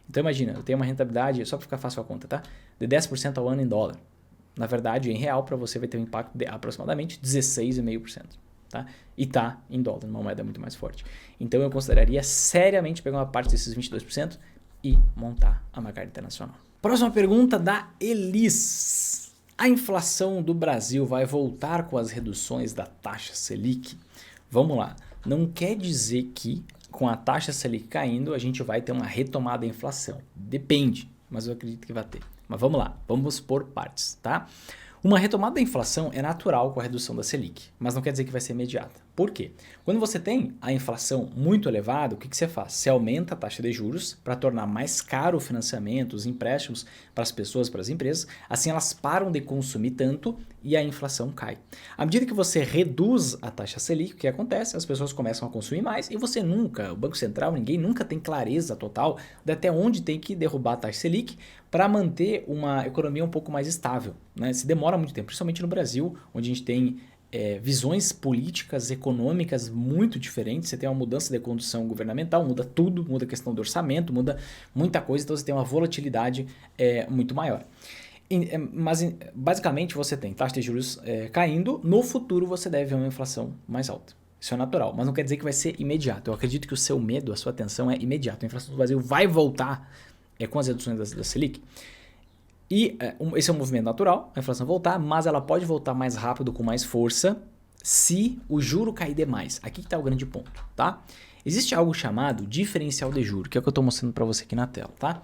Então imagina, eu tenho uma rentabilidade, só para ficar fácil a conta, tá? De 10% ao ano em dólar. Na verdade, em real, para você vai ter um impacto de aproximadamente 16,5%. Tá? E tá em dólar, uma moeda muito mais forte. Então eu consideraria seriamente pegar uma parte desses 22% e montar a Magaro Internacional. Próxima pergunta da Elis. A inflação do Brasil vai voltar com as reduções da taxa Selic? Vamos lá. Não quer dizer que com a taxa Selic caindo a gente vai ter uma retomada da inflação. Depende, mas eu acredito que vai ter. Mas vamos lá, vamos por partes, tá? Uma retomada da inflação é natural com a redução da Selic, mas não quer dizer que vai ser imediata. Por quê? Quando você tem a inflação muito elevada, o que você faz? Você aumenta a taxa de juros para tornar mais caro o financiamento, os empréstimos para as pessoas, para as empresas, assim elas param de consumir tanto e a inflação cai. À medida que você reduz a taxa Selic, o que acontece? As pessoas começam a consumir mais e você nunca, o Banco Central, ninguém nunca tem clareza total de até onde tem que derrubar a taxa Selic para manter uma economia um pouco mais estável, né? Se demora muito tempo, principalmente no Brasil, onde a gente tem visões políticas, econômicas muito diferentes. Você tem uma mudança de condução governamental, muda tudo, muda a questão do orçamento, muda muita coisa, então você tem uma volatilidade muito maior. Mas basicamente você tem taxa de juros caindo, no futuro você deve ver uma inflação mais alta. Isso é natural, mas não quer dizer que vai ser imediato. Eu acredito que o seu medo, a sua atenção é imediato. A inflação do Brasil vai voltar com as reduções da Selic. E esse é um movimento natural, a inflação voltar, mas ela pode voltar mais rápido, com mais força, se o juro cair demais. Aqui que está o grande ponto, tá? Existe algo chamado diferencial de juro, que é o que eu estou mostrando para você aqui na tela, tá?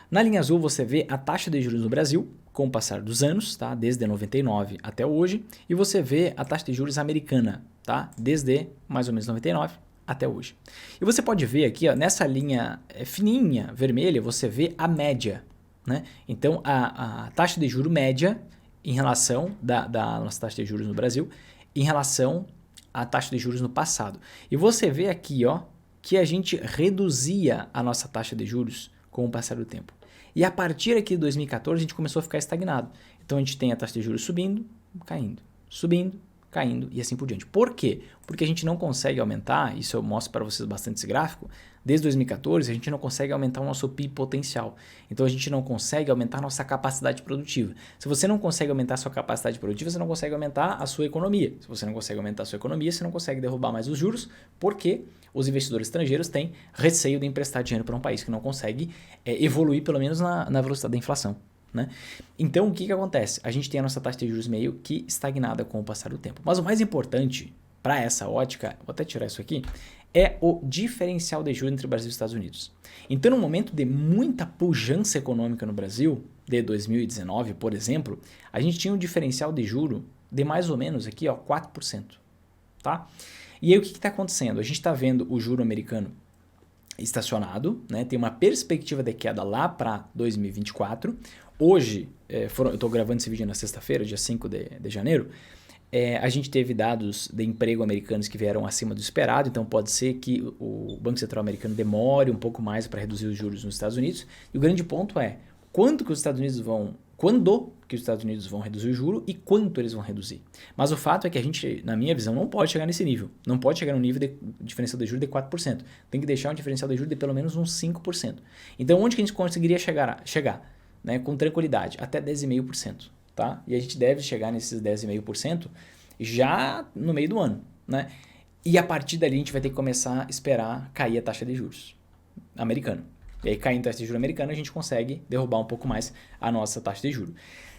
Na linha azul você vê a taxa de juros no Brasil, com o passar dos anos, tá? Desde 99 até hoje, e você vê a taxa de juros americana, tá? Desde mais ou menos 99 até hoje. E você pode ver aqui, ó, nessa linha fininha, vermelha, você vê a média, né? Então, a taxa de juro média em relação da nossa taxa de juros no Brasil, em relação à taxa de juros no passado. E você vê aqui, ó, que a gente reduzia a nossa taxa de juros com o passar do tempo. E a partir aqui de 2014, a gente começou a ficar estagnado. Então, a gente tem a taxa de juros subindo, caindo, subindo, caindo e assim por diante. Por quê? Porque a gente não consegue aumentar, isso eu mostro para vocês bastante esse gráfico, desde 2014 a gente não consegue aumentar o nosso PIB potencial. Então a gente não consegue aumentar a nossa capacidade produtiva. Se você não consegue aumentar a sua capacidade produtiva, você não consegue aumentar a sua economia. Se você não consegue aumentar a sua economia, você não consegue derrubar mais os juros, porque os investidores estrangeiros têm receio de emprestar dinheiro para um país que não consegue evoluir pelo menos na velocidade da inflação. Né? Então o que acontece? A gente tem a nossa taxa de juros meio que estagnada com o passar do tempo. Mas o mais importante para essa ótica, vou até tirar isso aqui, é o diferencial de juros entre o Brasil e os Estados Unidos. Então, no momento de muita pujança econômica no Brasil, de 2019, por exemplo, a gente tinha um diferencial de juro de mais ou menos aqui, ó, 4%. Tá? E aí o que está acontecendo? A gente está vendo o juro americano estacionado, né? Tem uma perspectiva de queda lá para 2024. Hoje, eu estou gravando esse vídeo na sexta-feira, dia 5 de janeiro, a gente teve dados de emprego americanos que vieram acima do esperado, então pode ser que o Banco Central americano demore um pouco mais para reduzir os juros nos Estados Unidos. E o grande ponto é quando que os Estados Unidos vão reduzir o juro e quanto eles vão reduzir. Mas o fato é que a gente, na minha visão, não pode chegar nesse nível. Não pode chegar no nível de diferencial de juros de 4%. Tem que deixar um diferencial de juros de pelo menos uns 5%. Então, onde que a gente conseguiria chegar? Né, com tranquilidade, até 10,5%. tá? E a gente deve chegar nesses 10,5% já no meio do ano, né? E a partir dali a gente vai ter que começar a esperar cair a taxa de juros americana. E aí, caindo a taxa de juros americana, a gente consegue derrubar um pouco mais a nossa taxa de juros.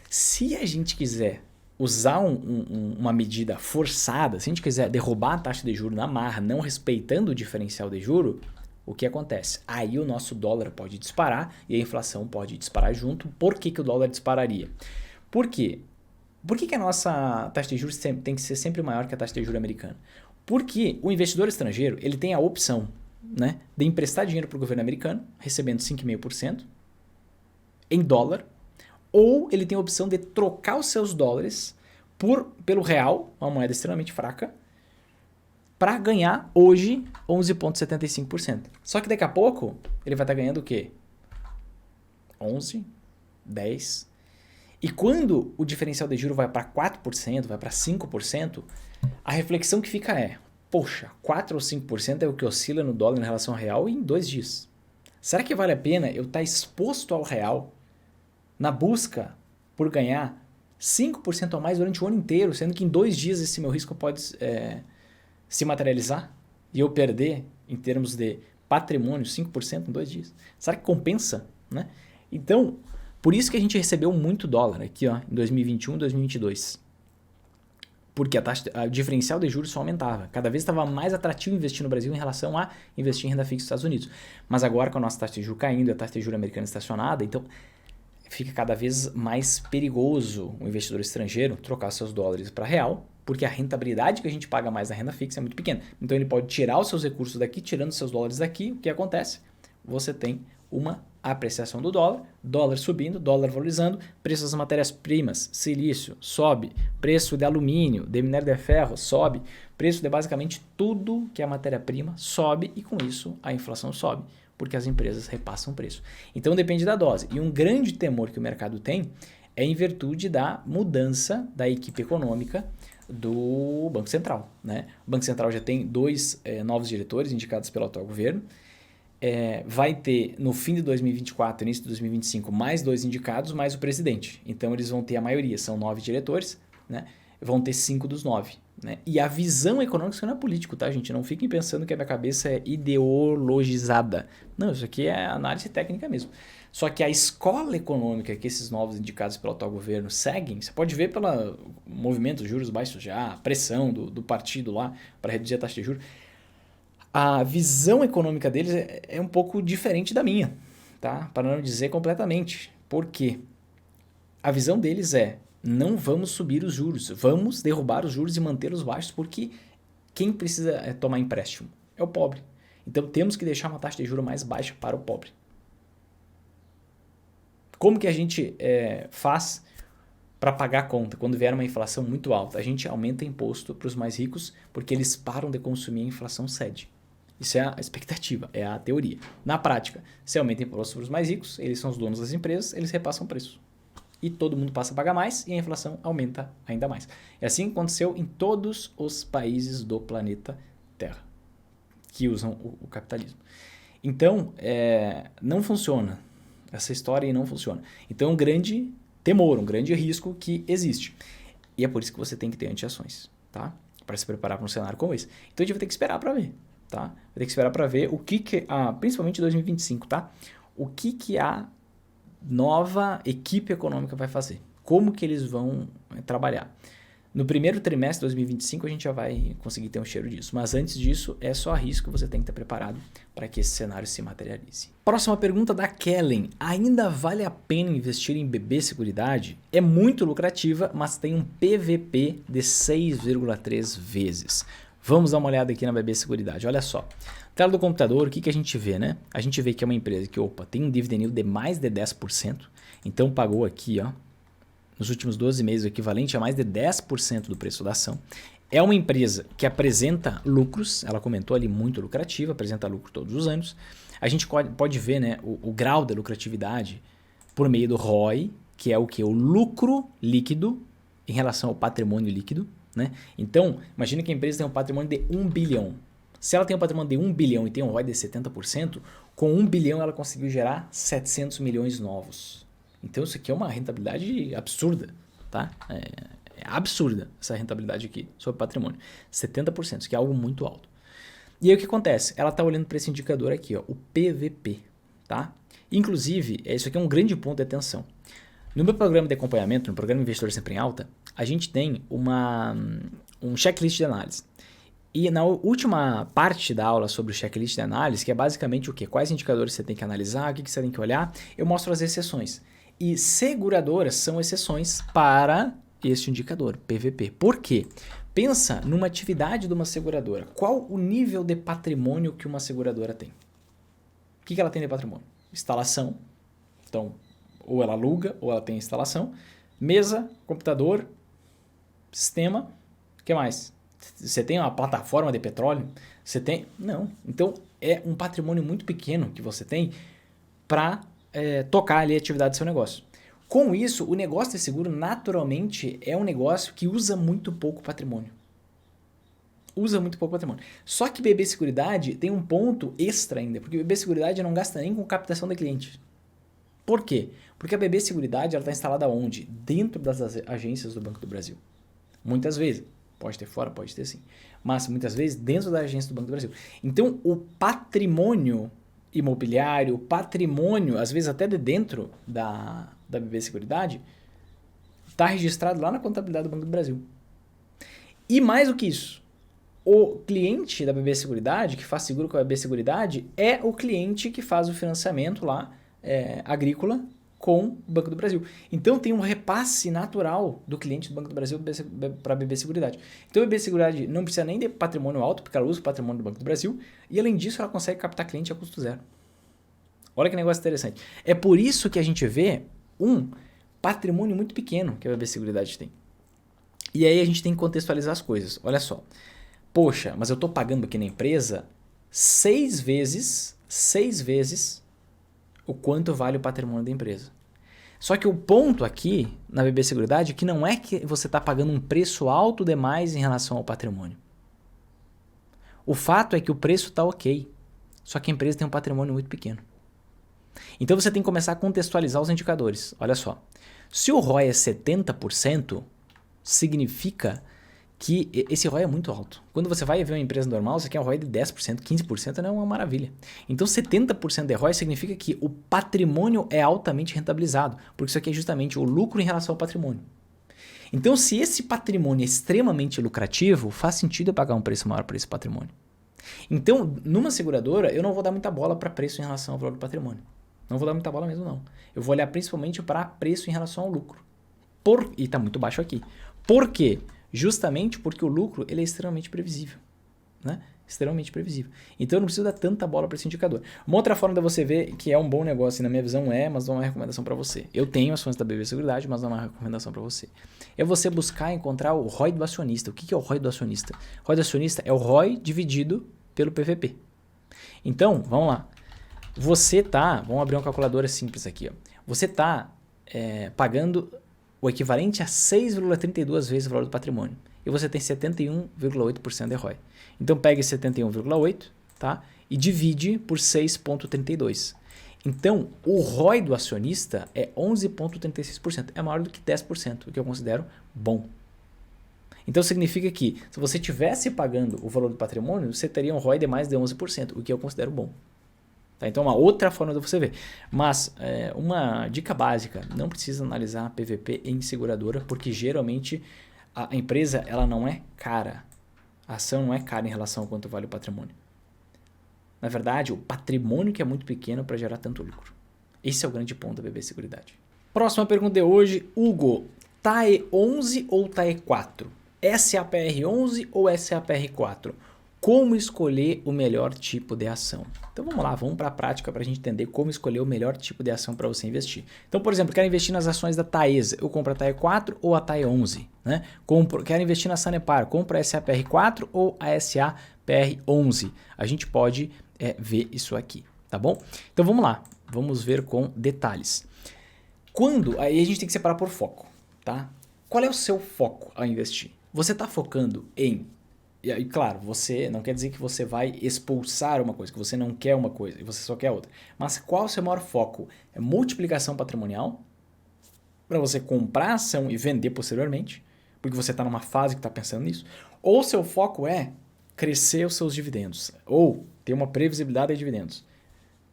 Se a gente quiser usar uma medida forçada, se a gente quiser derrubar a taxa de juros na marra, não respeitando o diferencial de juro, o que acontece? Aí o nosso dólar pode disparar e a inflação pode disparar junto. Por que o dólar dispararia? Por quê? Por que a nossa taxa de juros tem que ser sempre maior que a taxa de juros americana? Porque o investidor estrangeiro ele tem a opção, né, de emprestar dinheiro para o governo americano, recebendo 5,5% em dólar, ou ele tem a opção de trocar os seus dólares pelo real, uma moeda extremamente fraca, para ganhar hoje 11,75%. Só que daqui a pouco ele vai estar ganhando o quê? 11, 10. E quando o diferencial de juros vai para 4%, vai para 5%, a reflexão que fica é, poxa, 4 ou 5% é o que oscila no dólar em relação ao real em 2 dias. Será que vale a pena eu estar exposto ao real na busca por ganhar 5% a mais durante o ano inteiro, sendo que em 2 dias esse meu risco pode se materializar e eu perder em termos de patrimônio 5% em 2 dias? Será que compensa? Né? Então, por isso que a gente recebeu muito dólar aqui ó, em 2021 e 2022. Porque a diferencial de juros só aumentava. Cada vez estava mais atrativo investir no Brasil em relação a investir em renda fixa nos Estados Unidos. Mas agora com a nossa taxa de juros caindo, a taxa de juros americana estacionada, então fica cada vez mais perigoso o investidor estrangeiro trocar seus dólares para real, porque a rentabilidade que a gente paga mais na renda fixa é muito pequena. Então ele pode tirar os seus recursos daqui, tirando os seus dólares daqui, o que acontece? Você tem uma apreciação do dólar, dólar subindo, dólar valorizando, preço das matérias-primas, silício sobe, preço de alumínio, de minério de ferro sobe, preço de basicamente tudo que é matéria-prima sobe e com isso a inflação sobe, porque as empresas repassam o preço. Então depende da dose. E um grande temor que o mercado tem é em virtude da mudança da equipe econômica do Banco Central. Né? O Banco Central já tem 2 novos diretores indicados pelo atual governo. Vai ter no fim de 2024, início de 2025, mais 2 indicados, mais o presidente. Então eles vão ter a maioria, são 9 diretores, né? Vão ter 5 dos 9. Né? E a visão econômica, isso não é político, tá, gente? Não fiquem pensando que a minha cabeça é ideologizada. Não, isso aqui é análise técnica mesmo. Só que a escola econômica que esses novos indicados pelo atual governo seguem, você pode ver pelo movimento de juros baixos já, a pressão do partido lá para reduzir a taxa de juros. A visão econômica deles é um pouco diferente da minha, tá? Para não dizer completamente. Por quê? A visão deles é, não vamos subir os juros, vamos derrubar os juros e mantê-los baixos, porque quem precisa tomar empréstimo é o pobre. Então temos que deixar uma taxa de juros mais baixa para o pobre. Como que a gente faz para pagar a conta quando vier uma inflação muito alta? A gente aumenta imposto para os mais ricos porque eles param de consumir e a inflação cede. Isso é a expectativa, é a teoria. Na prática, se aumenta imposto para os mais ricos, eles são os donos das empresas, eles repassam o preço. E todo mundo passa a pagar mais e a inflação aumenta ainda mais. É assim que aconteceu em todos os países do planeta Terra que usam o capitalismo. Então, não funciona. Essa história não funciona. Então é um grande temor, um grande risco que existe. E é por isso que você tem que ter anti-ações, tá? Para se preparar para um cenário como esse. Então a gente vai ter que esperar para ver. Tá? Vai ter que esperar para ver o que principalmente 2025, tá? O que a nova equipe econômica vai fazer, como que eles vão trabalhar. No primeiro trimestre de 2025 a gente já vai conseguir ter um cheiro disso, mas antes disso é só risco, você tem que estar preparado para que esse cenário se materialize. Próxima pergunta da Kellen, ainda vale a pena investir em BB Seguridade? É muito lucrativa, mas tem um PVP de 6,3 vezes. Vamos dar uma olhada aqui na BB Seguridade. Olha só. Tela do computador, o que a gente vê, né? A gente vê que é uma empresa que, tem um dividend yield de mais de 10%. Então, pagou aqui, ó, nos últimos 12 meses, o equivalente a mais de 10% do preço da ação. É uma empresa que apresenta lucros. Ela comentou ali, muito lucrativa, apresenta lucro todos os anos. A gente pode ver, né, o grau da lucratividade por meio do ROI, que é o que? O lucro líquido em relação ao patrimônio líquido. Né? Então, imagina que a empresa tem um patrimônio de 1 bilhão. Se ela tem um patrimônio de 1 bilhão e tem um ROI de 70%, com 1 bilhão ela conseguiu gerar 700 milhões novos. Então, isso aqui é uma rentabilidade absurda. tá? É absurda essa rentabilidade aqui sobre patrimônio. 70%, que é algo muito alto. E aí o que acontece? Ela está olhando para esse indicador aqui, ó, o PVP, tá? Inclusive, isso aqui é um grande ponto de atenção. No meu programa de acompanhamento, no programa Investidor Sempre em Alta, a gente tem um checklist de análise. E na última parte da aula sobre o checklist de análise, que é basicamente o quê? Quais indicadores você tem que analisar, o que você tem que olhar, eu mostro as exceções. E seguradoras são exceções para este indicador, PVP. Por quê? Pensa numa atividade de uma seguradora. Qual o nível de patrimônio que uma seguradora tem? O que ela tem de patrimônio? Instalação. Então, ou ela aluga, ou ela tem instalação. Mesa, computador, sistema. O que mais? Você tem uma plataforma de petróleo? Você tem? Não. Então, é um patrimônio muito pequeno que você tem para tocar ali a atividade do seu negócio. Com isso, o negócio de seguro naturalmente é um negócio que usa muito pouco patrimônio. Usa muito pouco patrimônio. Só que BB Seguridade tem um ponto extra ainda, porque BB Seguridade não gasta nem com captação de clientes. Por quê? Porque a BB Seguridade está instalada onde? Dentro das agências do Banco do Brasil. Muitas vezes. Pode ter fora, pode ter sim. Mas muitas vezes dentro da agência do Banco do Brasil. Então, o patrimônio imobiliário, o patrimônio, às vezes até de dentro da BB Seguridade, está registrado lá na contabilidade do Banco do Brasil. E mais do que isso, o cliente da BB Seguridade, que faz seguro com a BB Seguridade, é o cliente que faz o financiamento lá, agrícola, com o Banco do Brasil. Então tem um repasse natural do cliente do Banco do Brasil para a BB Seguridade. Então a BB Seguridade não precisa nem de patrimônio alto, porque ela usa o patrimônio do Banco do Brasil, e além disso ela consegue captar cliente a custo zero. Olha que negócio interessante. É por isso que a gente vê um patrimônio muito pequeno que a BB Seguridade tem. E aí a gente tem que contextualizar as coisas. Olha só. Poxa, mas eu estou pagando aqui na empresa 6 vezes o quanto vale o patrimônio da empresa. Só que o ponto aqui na BB Seguridade é que não é que você está pagando um preço alto demais em relação ao patrimônio. O fato é que o preço está ok, só que a empresa tem um patrimônio muito pequeno. Então você tem que começar a contextualizar os indicadores. Olha só, se o ROI é 70%, significa que esse ROI é muito alto. Quando você vai ver uma empresa normal, você quer um ROI de 10%, 15%, não é uma maravilha. Então 70% de ROI significa que o patrimônio é altamente rentabilizado, porque isso aqui é justamente o lucro em relação ao patrimônio. Então se esse patrimônio é extremamente lucrativo, faz sentido eu pagar um preço maior por esse patrimônio. Então, numa seguradora, eu não vou dar muita bola para preço em relação ao valor do patrimônio. Não vou dar muita bola mesmo, não. Eu vou olhar principalmente para preço em relação ao lucro. E está muito baixo aqui. Por quê? Justamente porque o lucro ele é extremamente previsível. Né? Extremamente previsível. Então eu não preciso dar tanta bola para esse indicador. Uma outra forma de você ver que é um bom negócio, e na minha visão mas não é uma recomendação para você. Eu tenho ações da BB Seguridade, mas não é uma recomendação para você. É você buscar encontrar o ROI do acionista. O que é o ROI do acionista? O ROI do acionista é o ROI dividido pelo PVP. Então, vamos lá. Vamos abrir uma calculadora simples aqui. Ó. Você está pagando o equivalente a 6,32 vezes o valor do patrimônio. E você tem 71,8% de ROI. Então, pega esse 71,8%, tá? E divide por 6,32%. Então, o ROI do acionista é 11,36%. É maior do que 10%, o que eu considero bom. Então, significa que se você estivesse pagando o valor do patrimônio, você teria um ROI de mais de 11%, o que eu considero bom. Tá? Então, uma outra forma de você ver. Mas, uma dica básica, não precisa analisar PVP em seguradora, porque geralmente a empresa ela não é cara. A ação não é cara em relação ao quanto vale o patrimônio. Na verdade, o patrimônio que é muito pequeno para gerar tanto lucro. Esse é o grande ponto da BB Seguridade. Próxima pergunta de hoje, Hugo. TAE 11 ou TAE 4? SAPR 11 ou SAPR 4? Como escolher o melhor tipo de ação? Então vamos lá, vamos para a prática para a gente entender como escolher o melhor tipo de ação para você investir. Então, por exemplo, quero investir nas ações da Taesa, eu compro a TAE 4 ou a TAE 11? Né? Quero investir na Sanepar, compro a SAPR 4 ou a SAPR 11? A gente pode ver isso aqui, tá bom? Então vamos lá, vamos ver com detalhes. Aí a gente tem que separar por foco, tá? Qual é o seu foco ao investir? Você está focando E claro, você não quer dizer que você vai expulsar uma coisa, que você não quer uma coisa e você só quer outra. Mas qual é o seu maior foco? É multiplicação patrimonial? para você comprar a ação e vender posteriormente, porque você está numa fase que está pensando nisso, ou seu foco é crescer os seus dividendos, ou ter uma previsibilidade de dividendos.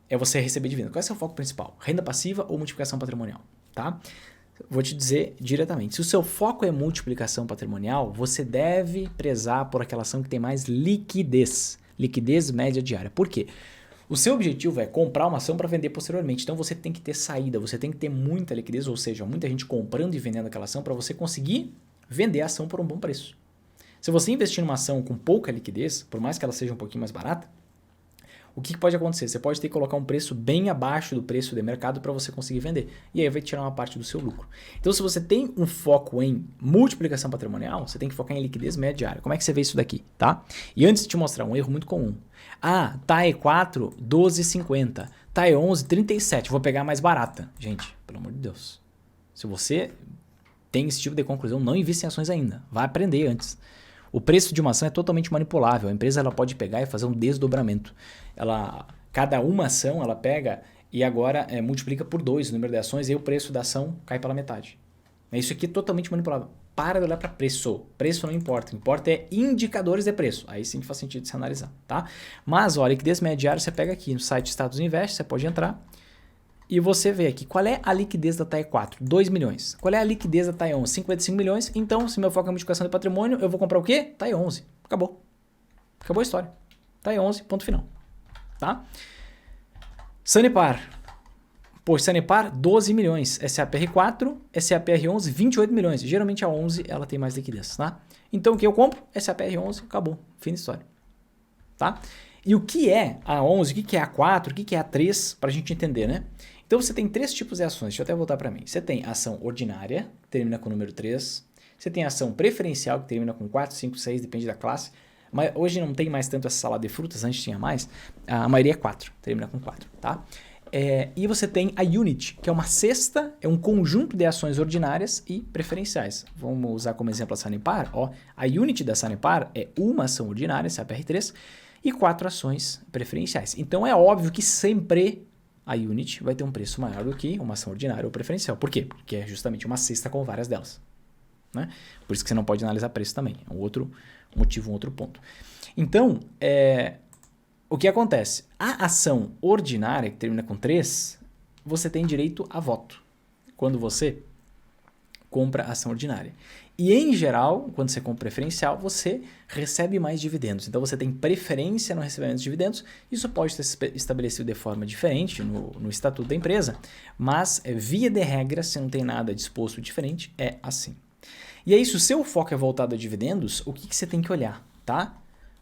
É você receber dividendos. Qual é o seu foco principal? Renda passiva ou multiplicação patrimonial? Tá? Vou te dizer diretamente. Se o seu foco é multiplicação patrimonial, você deve prezar por aquela ação que tem mais liquidez. Liquidez média diária. Por quê? O seu objetivo é comprar uma ação para vender posteriormente. Então você tem que ter saída, você tem que ter muita liquidez, ou seja, muita gente comprando e vendendo aquela ação para você conseguir vender a ação por um bom preço. Se você investir numa ação com pouca liquidez, por mais que ela seja um pouquinho mais barata, o que pode acontecer? Você pode ter que colocar um preço bem abaixo do preço de mercado para você conseguir vender. E aí vai tirar uma parte do seu lucro. Então, se você tem um foco em multiplicação patrimonial, você tem que focar em liquidez média diária. Como é que você vê isso daqui? Tá? E antes de te mostrar um erro muito comum. Ah, TAE 4, 12,50. TAE 11, 37. Vou pegar a mais barata. Gente, pelo amor de Deus. Se você tem esse tipo de conclusão, não invista em ações ainda. Vai aprender antes. O preço de uma ação é totalmente manipulável. A empresa ela pode pegar e fazer um desdobramento. Cada uma ação ela pega e agora multiplica por 2 o número de ações e aí o preço da ação cai pela metade. Isso aqui é totalmente manipulável. Para de olhar para preço. Preço não importa. O que importa é indicadores de preço. Aí sim faz sentido se analisar. Tá? Mas olha, liquidez média diária você pega aqui no site Status Invest, você pode entrar e você vê aqui qual é a liquidez da TAE 4, 2 milhões. Qual é a liquidez da TAE 11, 55 milhões. Então, se meu foco é multiplicação de patrimônio, eu vou comprar o quê? TAE 11. Acabou. Acabou a história. TAE 11, ponto final. Tá? Sanepar. Pô, Sanepar, 12 milhões. SAPR4, SAPR11, 28 milhões. Geralmente a 11 ela tem mais liquidez, tá? Então o que eu compro? SAPR11, acabou. Fim da história. Tá? E o que é a 11, o que é a 4, o que é a 3, pra gente entender, né? Então você tem 3 tipos de ações. Deixa eu até voltar para mim. Você tem ação ordinária, que termina com o número 3. Você tem ação preferencial, que termina com 4, 5, 6, depende da classe. Mas hoje não tem mais tanto essa salada de frutas, antes tinha mais. A maioria é 4, termina com 4, tá? E você tem a Unit, que é uma cesta, é um conjunto de ações ordinárias e preferenciais. Vamos usar como exemplo a Sanepar. Ó, a Unit da Sanepar é uma ação ordinária, SAPR3, e 4 ações preferenciais. Então é óbvio que sempre a Unit vai ter um preço maior do que uma ação ordinária ou preferencial. Por quê? Porque é justamente uma cesta com várias delas. Né? Por isso que você não pode analisar preço também. É um outro motivo, um outro ponto. Então, o que acontece? A ação ordinária, que termina com 3, você tem direito a voto quando você compra a ação ordinária. E, em geral, quando você compra preferencial, você recebe mais dividendos. Então, você tem preferência no recebimento de dividendos. Isso pode ser estabelecido de forma diferente no estatuto da empresa, mas, via de regra, se não tem nada disposto diferente, é assim. E aí, se o seu foco é voltado a dividendos, o que você tem que olhar, tá?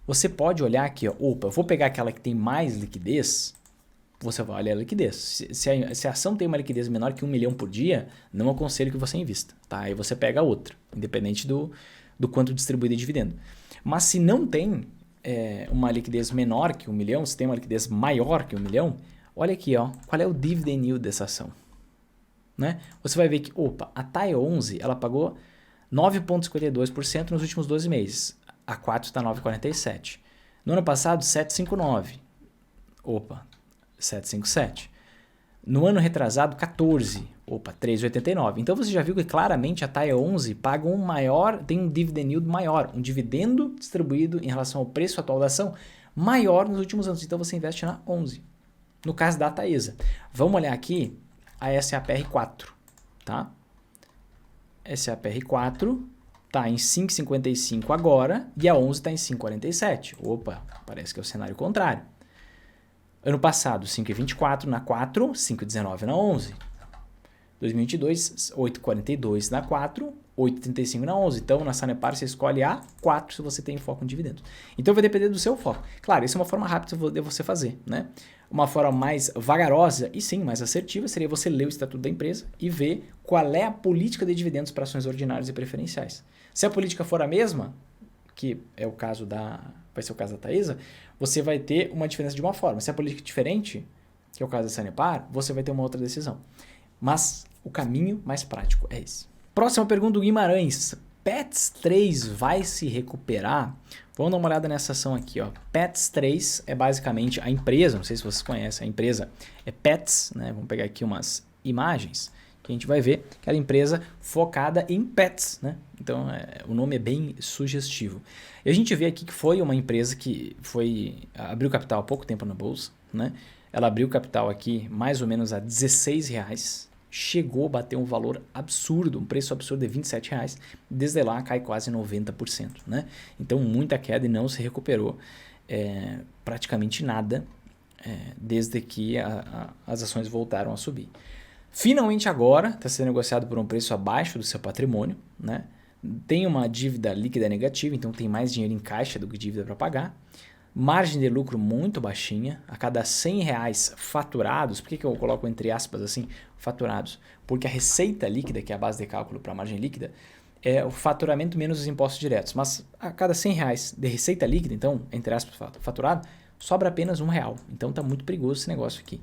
Você pode olhar aqui, ó, opa, eu vou pegar aquela que tem mais liquidez, você vai olhar a liquidez. Se a ação tem uma liquidez menor que 1 milhão por dia, não aconselho que você invista, tá? Aí você pega outra, independente do quanto distribui de dividendo. Mas se não tem uma liquidez menor que 1 milhão, se tem uma liquidez maior que 1 milhão, olha aqui, ó, qual é o dividend yield dessa ação, né? Você vai ver que, opa, a TAE 11, ela pagou 9,52% nos últimos 12 meses. A 4 está 9,47%. No ano passado, 7,59%. Opa, 7,57%. No ano retrasado, 14%. Opa, 3,89%. Então você já viu que claramente a TAE 11 paga tem um dividend yield maior, um dividendo distribuído em relação ao preço atual da ação maior nos últimos anos. Então você investe na 11. No caso da Taesa. Vamos olhar aqui a SAPR4, tá? SAPR4 está em 5,55 agora e a 11 está em 5,47. Opa, parece que é o cenário contrário. Ano passado, 5,24 na 4, 5,19 na 11. 2022, 8,42 na 4, 8,35 na 11. Então, na Sanepar, você escolhe a 4 se você tem foco em dividendos. Então, vai depender do seu foco. Claro, isso é uma forma rápida de você fazer, né? Uma forma mais vagarosa e sim, mais assertiva seria você ler o estatuto da empresa e ver qual é a política de dividendos para ações ordinárias e preferenciais. Se a política for a mesma, que é o caso vai ser o caso da Taesa, você vai ter uma diferença de uma forma. Se a política é diferente, que é o caso da Sanepar, você vai ter uma outra decisão. Mas o caminho mais prático é esse. Próxima pergunta do Guimarães. Pets 3 vai se recuperar? Vamos dar uma olhada nessa ação aqui, ó. Pets 3 é basicamente a empresa, não sei se vocês conhecem, a empresa é Pets, né? Vamos pegar aqui umas imagens que a gente vai ver que era empresa focada em pets, né? Então, o nome é bem sugestivo. E a gente vê aqui que foi uma empresa que abriu capital há pouco tempo na bolsa, né? Ela abriu capital aqui mais ou menos a R$16, chegou a bater um valor absurdo, um preço absurdo de R$27, desde lá cai quase 90%, né? Então, muita queda e não se recuperou praticamente nada desde que as ações voltaram a subir. Finalmente agora está sendo negociado por um preço abaixo do seu patrimônio, né? Tem uma dívida líquida negativa, então tem mais dinheiro em caixa do que dívida para pagar. Margem de lucro muito baixinha, a cada R$100 faturados, por que eu coloco entre aspas assim, faturados? Porque a receita líquida, que é a base de cálculo para a margem líquida, é o faturamento menos os impostos diretos. Mas a cada R$100 de receita líquida, então, entre aspas, faturado, sobra apenas R$1. Então está muito perigoso esse negócio aqui.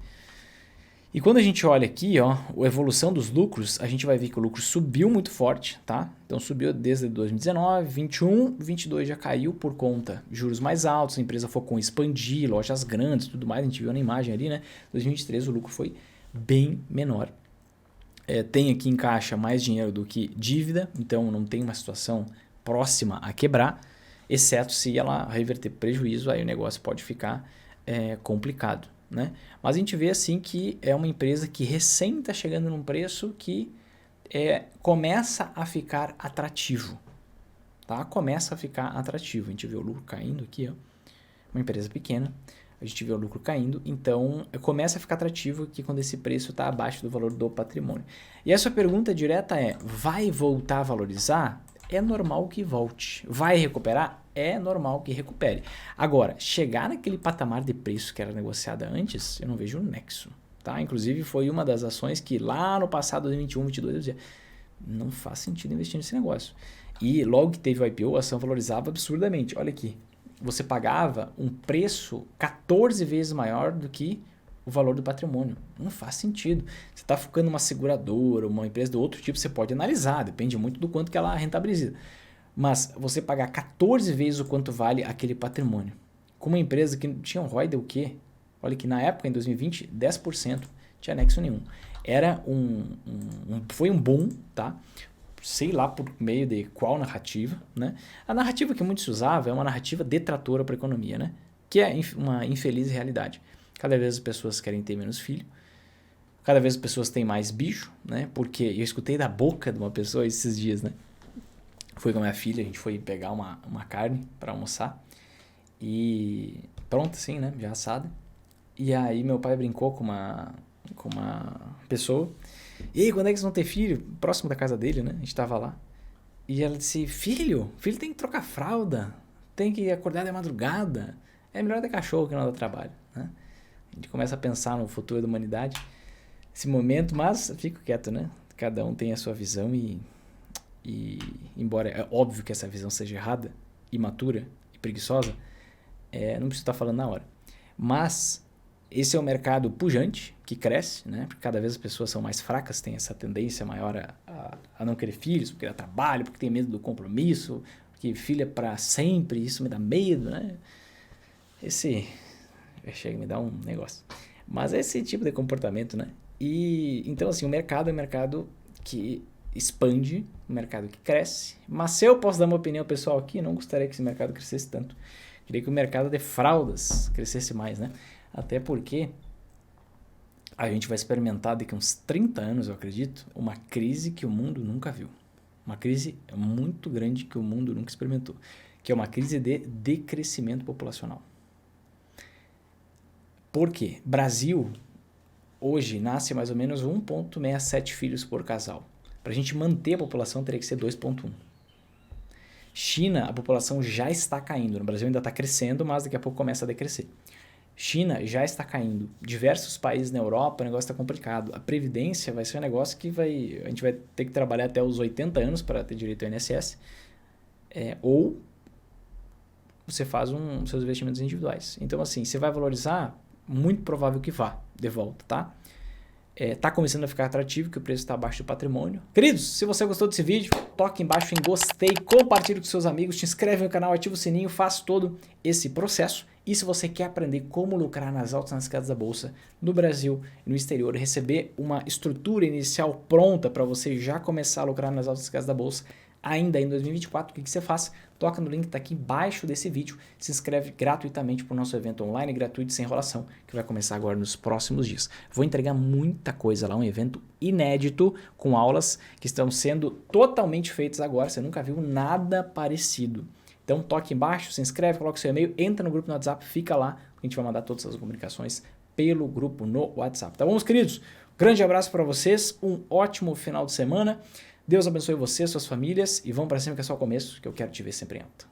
E quando a gente olha aqui, ó, a evolução dos lucros, a gente vai ver que o lucro subiu muito forte, tá? Então subiu desde 2019, 21, 22 já caiu por conta de juros mais altos, a empresa focou em expandir, lojas grandes, tudo mais, a gente viu na imagem ali, né? 2023 o lucro foi bem menor. Tem aqui em caixa mais dinheiro do que dívida, então não tem uma situação próxima a quebrar, exceto se ela reverter prejuízo, aí o negócio pode ficar complicado, né? Mas a gente vê assim que é uma empresa que recém está chegando num preço que começa a ficar atrativo, tá? Começa a ficar atrativo. A gente vê o lucro caindo aqui, ó. Uma empresa pequena, a gente vê o lucro caindo, então começa a ficar atrativo aqui quando esse preço está abaixo do valor do patrimônio. E essa pergunta direta vai voltar a valorizar? É normal que volte. Vai recuperar? É normal que recupere. Agora, chegar naquele patamar de preço que era negociada antes, eu não vejo nexo. Tá? Inclusive, foi uma das ações que lá no passado, 2021, 2022, eu dizia, não faz sentido investir nesse negócio. E logo que teve o IPO, a ação valorizava absurdamente. Olha aqui, você pagava um preço 14 vezes maior do que o valor do patrimônio. Não faz sentido. Você está focando numa seguradora, uma empresa de outro tipo, você pode analisar, depende muito do quanto que ela rentabiliza. Mas você pagar 14 vezes o quanto vale aquele patrimônio. Com uma empresa que tinha um ROI de o quê? Olha que na época, em 2020, 10%, tinha nexo nenhum. Foi um boom, tá? Sei lá por meio de qual narrativa, né? A narrativa que muitos usavam é uma narrativa detratora para a economia, né? Que é uma infeliz realidade. Cada vez as pessoas querem ter menos filho, cada vez as pessoas têm mais bicho, né? Porque eu escutei da boca de uma pessoa esses dias, né? Fui com a minha filha, a gente foi pegar uma carne para almoçar e pronto assim, né? Já assada. E aí meu pai brincou com uma pessoa. E aí, quando é que vocês vão ter filho? Próximo da casa dele, né? A gente tava lá. E ela disse, filho tem que trocar fralda, tem que acordar de madrugada. É melhor ter cachorro que não dá trabalho, né? A gente começa a pensar no futuro da humanidade nesse momento, mas fico quieto, né? Cada um tem a sua visão e embora é óbvio que essa visão seja errada, imatura e preguiçosa, não preciso estar falando na hora. Mas esse é um mercado pujante, que cresce, né? Porque cada vez as pessoas são mais fracas, têm essa tendência maior a não querer filhos, porque dá trabalho, porque tem medo do compromisso, porque filho é para sempre, isso me dá medo, né? Chega a me dar um negócio. Mas é esse tipo de comportamento, né? E então assim, o mercado é um mercado que expande, um mercado que cresce, mas se eu posso dar uma opinião pessoal aqui, não gostaria que esse mercado crescesse tanto. Queria que o mercado de fraldas crescesse mais, né? Até porque a gente vai experimentar daqui a uns 30 anos, eu acredito, uma crise que o mundo nunca viu. Uma crise muito grande que o mundo nunca experimentou, que é uma crise de decrescimento populacional. Por quê? Brasil, hoje, nasce mais ou menos 1,67 filhos por casal. Para a gente manter a população, teria que ser 2,1. China, a população já está caindo. No Brasil ainda está crescendo, mas daqui a pouco começa a decrescer. China já está caindo. Diversos países na Europa, o negócio está complicado. A Previdência vai ser um negócio que a gente vai ter que trabalhar até os 80 anos para ter direito ao INSS. Ou você faz seus investimentos individuais. Então, assim, você vai valorizar, muito provável que vá de volta, tá? Tá começando a ficar atrativo, que o preço está abaixo do patrimônio. Queridos, se você gostou desse vídeo, toque embaixo em gostei, compartilhe com seus amigos, te inscreve no canal, ativa o sininho, faz todo esse processo. E se você quer aprender como lucrar nas altas e nas quedas da bolsa no Brasil e no exterior, receber uma estrutura inicial pronta para você já começar a lucrar nas altas e quedas da bolsa ainda em 2024, o que você faz? Toca no link que está aqui embaixo desse vídeo, se inscreve gratuitamente para o nosso evento online, gratuito, sem enrolação, que vai começar agora nos próximos dias. Vou entregar muita coisa lá, um evento inédito, com aulas que estão sendo totalmente feitas agora, você nunca viu nada parecido. Então toque embaixo, se inscreve, coloca o seu e-mail, entra no grupo no WhatsApp, fica lá, a gente vai mandar todas as comunicações pelo grupo no WhatsApp. Tá bom, meus queridos? Grande abraço para vocês, um ótimo final de semana. Deus abençoe você, suas famílias e vamos para cima que é só o começo, que eu quero te ver sempre em alta.